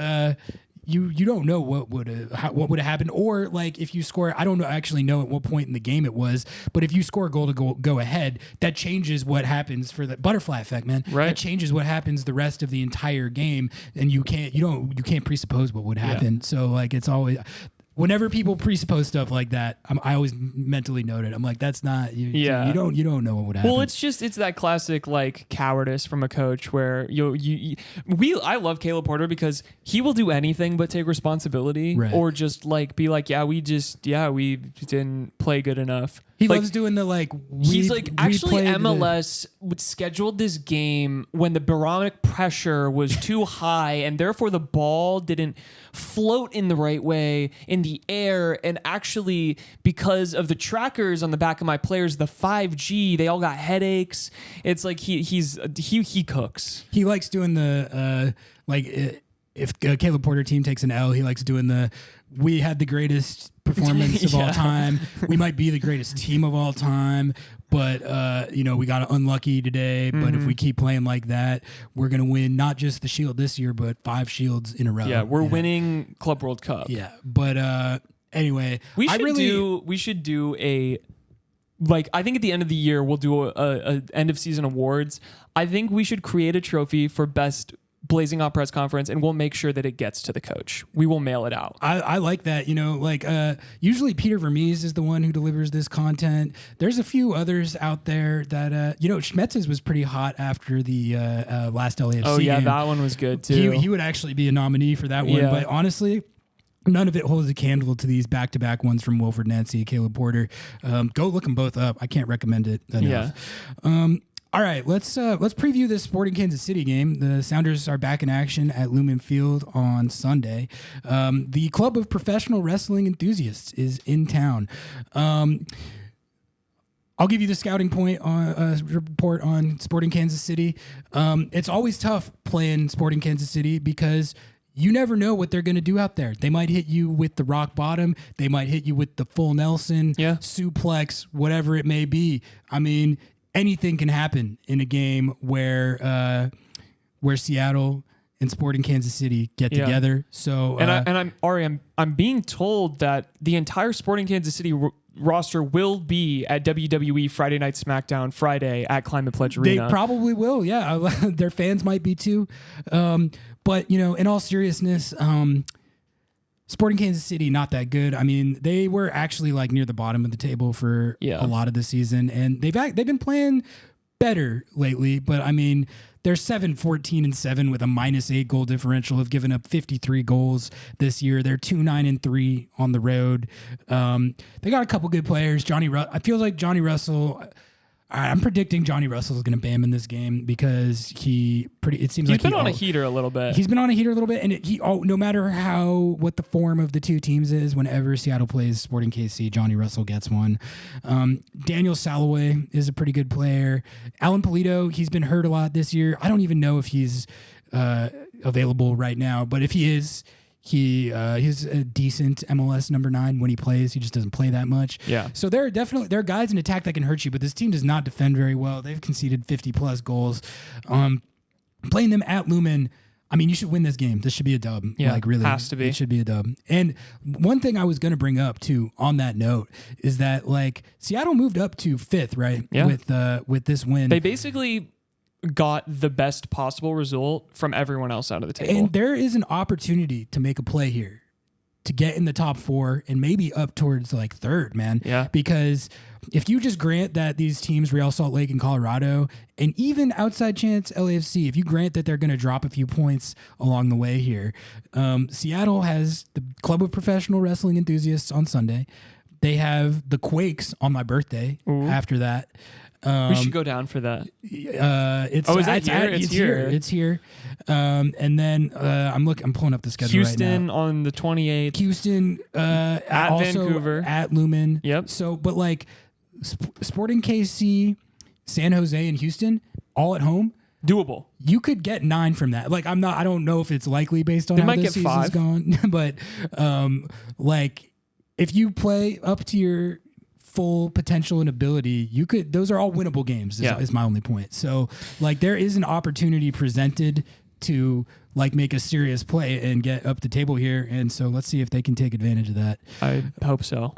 Speaker 2: you don't know what would have happened, or like if you score. I don't actually know at what point in the game it was, but if you score a goal to go ahead, that changes what happens for the butterfly effect, man.
Speaker 3: Right.
Speaker 2: That changes what happens the rest of the entire game, and you can't presuppose what would happen. So like it's always. Whenever people presuppose stuff like that, I always mentally note it. I'm like, that's not you.
Speaker 3: Yeah.
Speaker 2: You don't know what would happen.
Speaker 3: Well, it's that classic like cowardice from a coach where I love Caleb Porter because he will do anything but take responsibility
Speaker 2: Right.
Speaker 3: or just like be like, we didn't play good enough.
Speaker 2: He
Speaker 3: Like,
Speaker 2: loves doing the
Speaker 3: He's like, actually,
Speaker 2: replayed
Speaker 3: MLS scheduled this game when the barometric pressure was too high, and therefore the ball didn't float in the right way in the air. And actually, because of the trackers on the back of my players, the 5G, they all got headaches. It's like he cooks.
Speaker 2: He likes doing the if a Caleb Porter team takes an L, he likes doing we had the greatest performance of all time. We might be the greatest team of all time, but we got unlucky today. But if we keep playing like that, we're gonna win not just the Shield this year, but 5 Shields in a row.
Speaker 3: Yeah, we're winning Club World Cup.
Speaker 2: Yeah, but anyway,
Speaker 3: we should do a. I think at the end of the year we'll do a end of season awards. I think we should create a trophy for best Blazing Hot press conference, and we'll make sure that it gets to the coach. We will mail it out.
Speaker 2: I like that. Usually Peter Vermees is the one who delivers this content. There's a few others out there that, Schmetz's was pretty hot after the last LAFC.
Speaker 3: Oh, yeah,
Speaker 2: game.
Speaker 3: that one was good, too.
Speaker 2: He would actually be a nominee for that one.
Speaker 3: Yeah.
Speaker 2: But honestly, none of it holds a candle to these back-to-back ones from Wilfried Nancy, Caleb Porter. Go look them both up. I can't recommend it enough.
Speaker 3: Yeah.
Speaker 2: All right, let's preview this Sporting Kansas City game. The Sounders are back in action at Lumen Field on Sunday. The Club of Professional Wrestling Enthusiasts is in town. I'll give you the scouting point report on Sporting Kansas City. It's always tough playing Sporting Kansas City because you never know what they're going to do out there. They might hit you with the rock bottom. They might hit you with the full Nelson, suplex, whatever it may be. I mean, anything can happen in a game where Seattle and Sporting Kansas City get together. So,
Speaker 3: I'm being told that the entire Sporting Kansas City roster will be at WWE Friday Night SmackDown Friday at Climate Pledge Arena.
Speaker 2: They probably will. Yeah, their fans might be too. But in all seriousness, Sporting Kansas City, not that good. I mean, they were actually near the bottom of the table for a lot of the season, and they've been playing better lately. But I mean, they're 7-14-7 with a -8 goal differential. Have given up 53 goals this year. They're 2-9-3 on the road. They got a couple good players. I feel like Johnny Russell. I'm predicting Johnny Russell is going to bam in this game because it seems like
Speaker 3: he's been on a heater a little bit.
Speaker 2: He's been on a heater a little bit, and no matter what the form of the two teams is, whenever Seattle plays Sporting KC, Johnny Russell gets one. Daniel Salloway is a pretty good player. Alan Polito, he's been hurt a lot this year. I don't even know if he's available right now, but if he is, he's a decent MLS number 9 when he plays. He just doesn't play that much.
Speaker 3: Yeah.
Speaker 2: So there are guys in attack that can hurt you, but this team does not defend very well. They've conceded 50+ goals. Playing them at Lumen, I mean, you should win this game. This should be a dub.
Speaker 3: Yeah,
Speaker 2: really.
Speaker 3: has to be.
Speaker 2: It should be a dub. And one thing I was going to bring up, too, on that note, is that, Seattle moved up to 5th, right?
Speaker 3: Yeah.
Speaker 2: With this win.
Speaker 3: They basically got the best possible result from everyone else out of the table.
Speaker 2: And there is an opportunity to make a play here, to get in the top 4 and maybe up towards 3rd, man.
Speaker 3: Yeah.
Speaker 2: Because if you just grant that these teams, Real Salt Lake and Colorado, and even outside chance LAFC, if you grant that they're going to drop a few points along the way here, Seattle has the Club of Professional Wrestling Enthusiasts on Sunday. They have the Quakes on my birthday after that.
Speaker 3: We should go down for that.
Speaker 2: It's here. And then I'm pulling up the schedule
Speaker 3: Houston
Speaker 2: right now.
Speaker 3: on the 28th.
Speaker 2: Houston
Speaker 3: at
Speaker 2: also
Speaker 3: Vancouver,
Speaker 2: at Lumen.
Speaker 3: Yep.
Speaker 2: So, but Sporting KC, San Jose, and Houston all at home.
Speaker 3: Doable.
Speaker 2: You could get 9 from that. I don't know if it's likely based on
Speaker 3: They
Speaker 2: how
Speaker 3: might
Speaker 2: this
Speaker 3: get
Speaker 2: season's
Speaker 3: 5.
Speaker 2: gone, but if you play up to your full potential and ability, those are all winnable games is my only point. So there is an opportunity presented to make a serious play and get up the table here. And so let's see if they can take advantage of that.
Speaker 3: I hope so.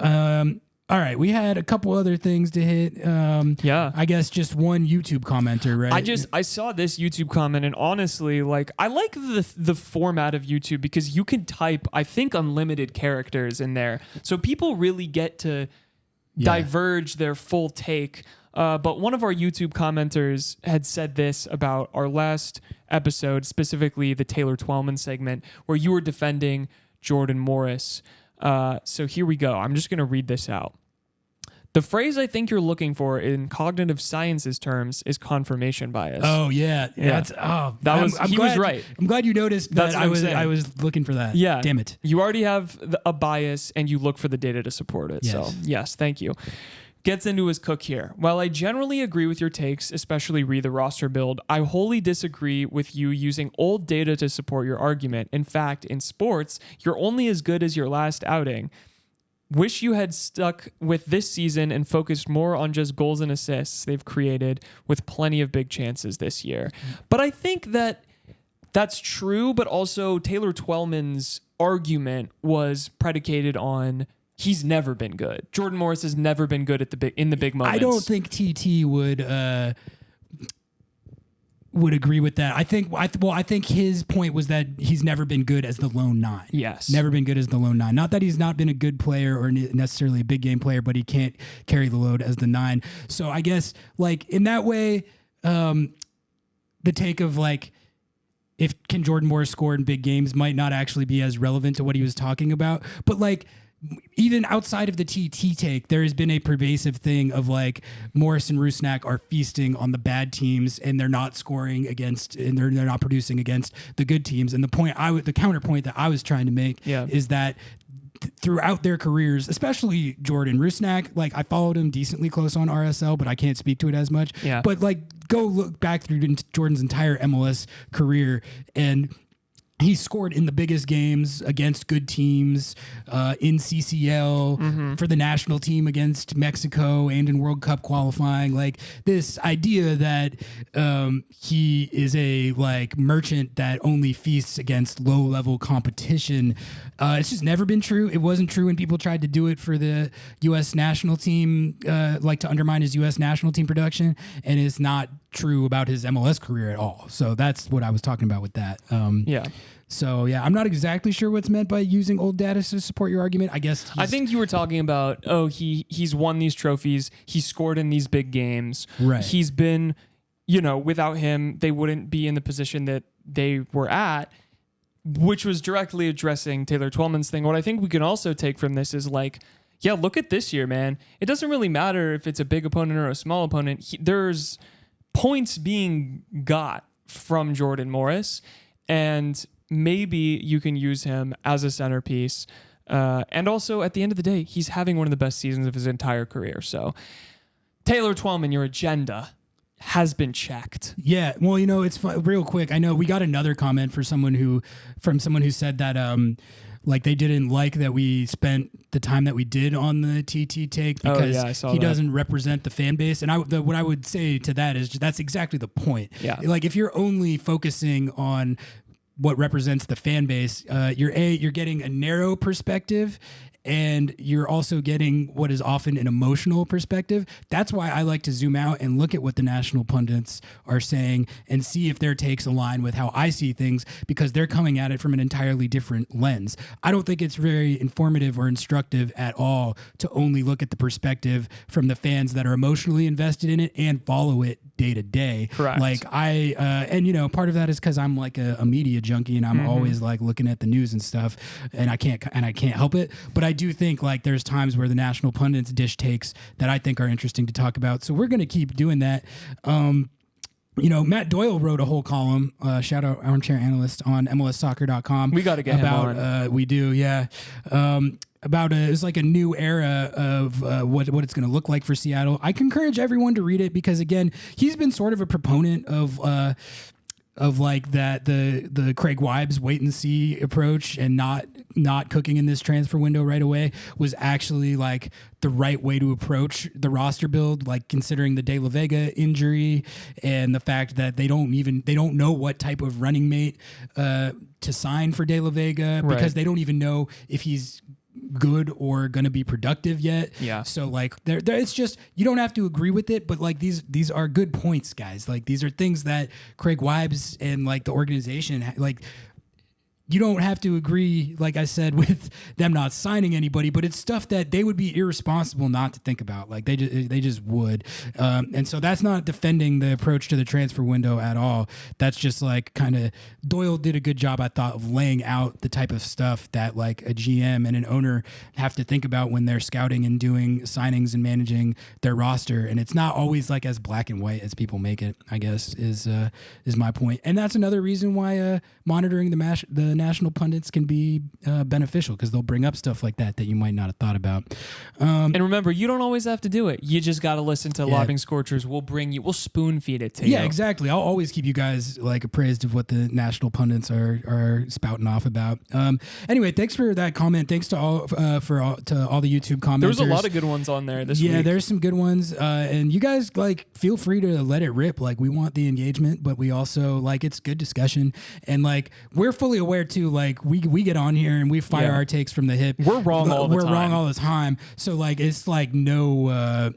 Speaker 2: All right. We had a couple other things to hit. I guess just one YouTube commenter, right?
Speaker 3: I saw this YouTube comment, and honestly, I like the format of YouTube because you can type, I think, unlimited characters in there. So people really get to diverge their full take. But one of our YouTube commenters had said this about our last episode, specifically the Taylor Twellman segment, where you were defending Jordan Morris. So here we go. I'm just going to read this out. The phrase I think you're looking for in cognitive sciences terms is confirmation bias.
Speaker 2: Oh yeah,
Speaker 3: Yeah. He was right.
Speaker 2: I'm glad you noticed that.
Speaker 3: That's what I'm saying.
Speaker 2: I was looking for that.
Speaker 3: Yeah.
Speaker 2: Damn it.
Speaker 3: You already have a bias and you look for the data to support it.
Speaker 2: Yes.
Speaker 3: So, yes, thank you. Gets into his cook here. While I generally agree with your takes, especially re the roster build, I wholly disagree with you using old data to support your argument. In fact, in sports, you're only as good as your last outing. Wish you had stuck with this season and focused more on just goals and assists they've created with plenty of big chances this year. But I think that's true, but also Taylor Twellman's argument was predicated on he's never been good. Jordan Morris has never been good in the big moments.
Speaker 2: I don't think TT would agree with that. I think his point was that he's never been good as the lone nine.
Speaker 3: Yes.
Speaker 2: Never been good as the lone nine. Not that he's not been a good player or necessarily a big game player, but he can't carry the load as the nine. So I guess like in that way, the take of like, can Jordan Morris score in big games might not actually be as relevant to what he was talking about. But like, even outside of the TT take, there has been a pervasive thing of like Morris and Rusnak are feasting on the bad teams and they're not scoring against and they're not producing against the good teams. And the counterpoint that I was trying to make is that throughout their careers, especially Jordan Rusnak, like I followed him decently close on RSL, but I can't speak to it as much.
Speaker 3: Yeah.
Speaker 2: But like go look back through Jordan's entire MLS career and he scored in the biggest games against good teams in CCL for the national team against Mexico and in World Cup qualifying. Like this idea that he is a like merchant that only feasts against low level competition. It's just never been true. It wasn't true when people tried to do it for the U.S. national team, like to undermine his U.S. national team production. And it's not true about his MLS career at all. So that's what I was talking about with that. So yeah, I'm not exactly sure what's meant by using old data to support your argument. I
Speaker 3: think you were talking about, he's won these trophies. He scored in these big games.
Speaker 2: Right.
Speaker 3: He's been, without him, they wouldn't be in the position that they were at, which was directly addressing Taylor Twellman's thing. What I think we can also take from this is like, yeah, look at this year, man. It doesn't really matter if it's a big opponent or a small opponent. There's points being got from Jordan Morris, and maybe you can use him as a centerpiece. And also, at the end of the day, he's having one of the best seasons of his entire career. So, Taylor Twellman, your agenda has been checked.
Speaker 2: Yeah. Well, it's real quick. I know we got another comment from someone who said that like they didn't like that we spent the time that we did on the TT take because he doesn't represent the fan base. And what I would say to that is that's exactly the point.
Speaker 3: Yeah.
Speaker 2: Like if you're only focusing on what represents the fan base, you're getting a narrow perspective, and you're also getting what is often an emotional perspective. That's why I like to zoom out and look at what the national pundits are saying and see if their takes align with how I see things, because they're coming at it from an entirely different lens. I don't think it's very informative or instructive at all to only look at the perspective from the fans that are emotionally invested in it and follow it day to day.
Speaker 3: Correct.
Speaker 2: Like part of that is because I'm like a media junkie and I'm always like looking at the news and stuff, and I can't help it. But I do think like there's times where the national pundits dish takes that I think are interesting to talk about. So we're going to keep doing that. Matt Doyle wrote a whole column, shout out armchair analyst, on MLSsoccer.com.
Speaker 3: We got to get him on.
Speaker 2: We do, yeah. It's like a new era of what it's going to look like for Seattle. I can encourage everyone to read it because, again, he's been sort of a proponent of like that the Craig Weibs wait and see approach and not cooking in this transfer window right away was actually like the right way to approach the roster build, like considering the De La Vega injury and the fact that they don't know what type of running mate to sign for De La Vega because they don't even know if he's good or going to be productive yet.
Speaker 3: Yeah.
Speaker 2: So like there it's just, you don't have to agree with it, but like these are good points, guys. Like these are things that Craig Weibs and like the organization, like you don't have to agree, like I said, with them not signing anybody, but it's stuff that they would be irresponsible not to think about. Like they just would. And so that's not defending the approach to the transfer window at all. That's just like kind of Doyle did a good job, I thought, of laying out the type of stuff that like a GM and an owner have to think about when they're scouting and doing signings and managing their roster. And it's not always like as black and white as people make it, I guess, is my point. And that's another reason why monitoring the national pundits can be beneficial, because they'll bring up stuff like that you might not have thought about.
Speaker 3: And remember, you don't always have to do it. You just got to listen to Lobbing Scorchers. We'll spoon feed it to you.
Speaker 2: Yeah, exactly. I'll always keep you guys like appraised of what the national pundits are spouting off about. Anyway, thanks for that comment. Thanks to all the YouTube commenters.
Speaker 3: There was a lot of good ones on there this week.
Speaker 2: Yeah, there's some good ones. And you guys like feel free to let it rip. Like we want the engagement, but we also like it's good discussion. And like we're fully aware too, like we get on here and we fire our takes from the hip.
Speaker 3: We're wrong all the time.
Speaker 2: We're wrong all the time. So like it's like no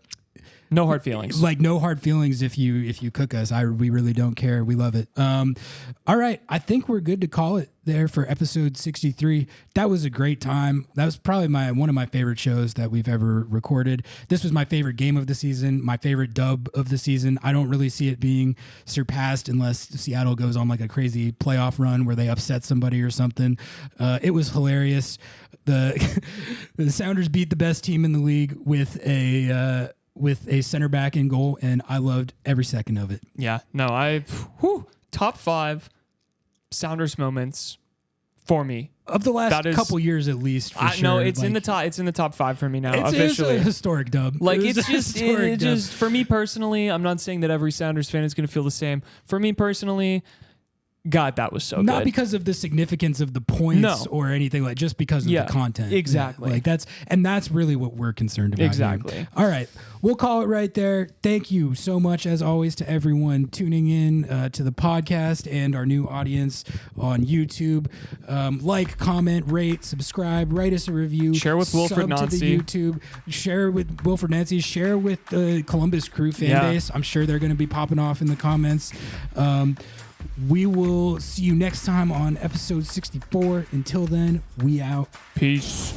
Speaker 3: hard feelings.
Speaker 2: Like no hard feelings if you cook us. We really don't care. We love it. All right, I think we're good to call it there for episode 63. That was a great time. That was probably one of my favorite shows that we've ever recorded. This was my favorite game of the season, my favorite dub of the season. I don't really see it being surpassed unless Seattle goes on like a crazy playoff run where they upset somebody or something. It was hilarious. The Sounders beat the best team in the league with a center back in goal, and I loved every second of it.
Speaker 3: Yeah, no, top 5 Sounders moments for me
Speaker 2: of the last couple years, at least. For sure.
Speaker 3: No, it's in the top. It's in the top 5 for me now.
Speaker 2: It's
Speaker 3: officially,
Speaker 2: a historic dub.
Speaker 3: Like it's just for me personally. I'm not saying that every Sounders fan is going to feel the same. For me personally, God, that was so good.
Speaker 2: Not because of the significance of the points or anything, like just because of the content.
Speaker 3: Exactly.
Speaker 2: Yeah, like that's really what we're concerned about.
Speaker 3: Exactly.
Speaker 2: Here. All right. We'll call it right there. Thank you so much, as always, to everyone tuning in to the podcast and our new audience on YouTube. Like, comment, rate, subscribe, write us a review.
Speaker 3: Share with Wilfried Nancy.
Speaker 2: To the YouTube. Share with Wilfried Nancy. Share with the Columbus Crew fan base. I'm sure they're going to be popping off in the comments. We will see you next time on episode 64. Until then, we out.
Speaker 3: Peace.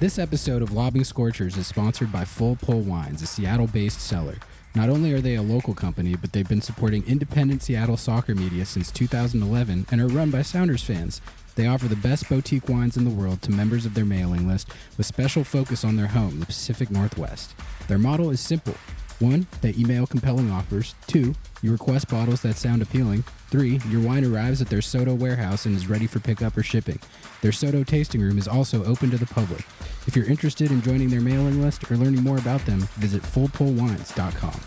Speaker 2: This episode of Lobbing Scorchers is sponsored by Full Pull Wines, a Seattle-based seller. Not only are they a local company, but they've been supporting independent Seattle soccer media since 2011 and are run by Sounders fans. They offer the best boutique wines in the world to members of their mailing list, with special focus on their home, the Pacific Northwest. Their model is simple. 1, they email compelling offers. 2, you request bottles that sound appealing. 3, your wine arrives at their Soto warehouse and is ready for pickup or shipping. Their Soto tasting room is also open to the public. If you're interested in joining their mailing list or learning more about them, visit fullpullwines.com.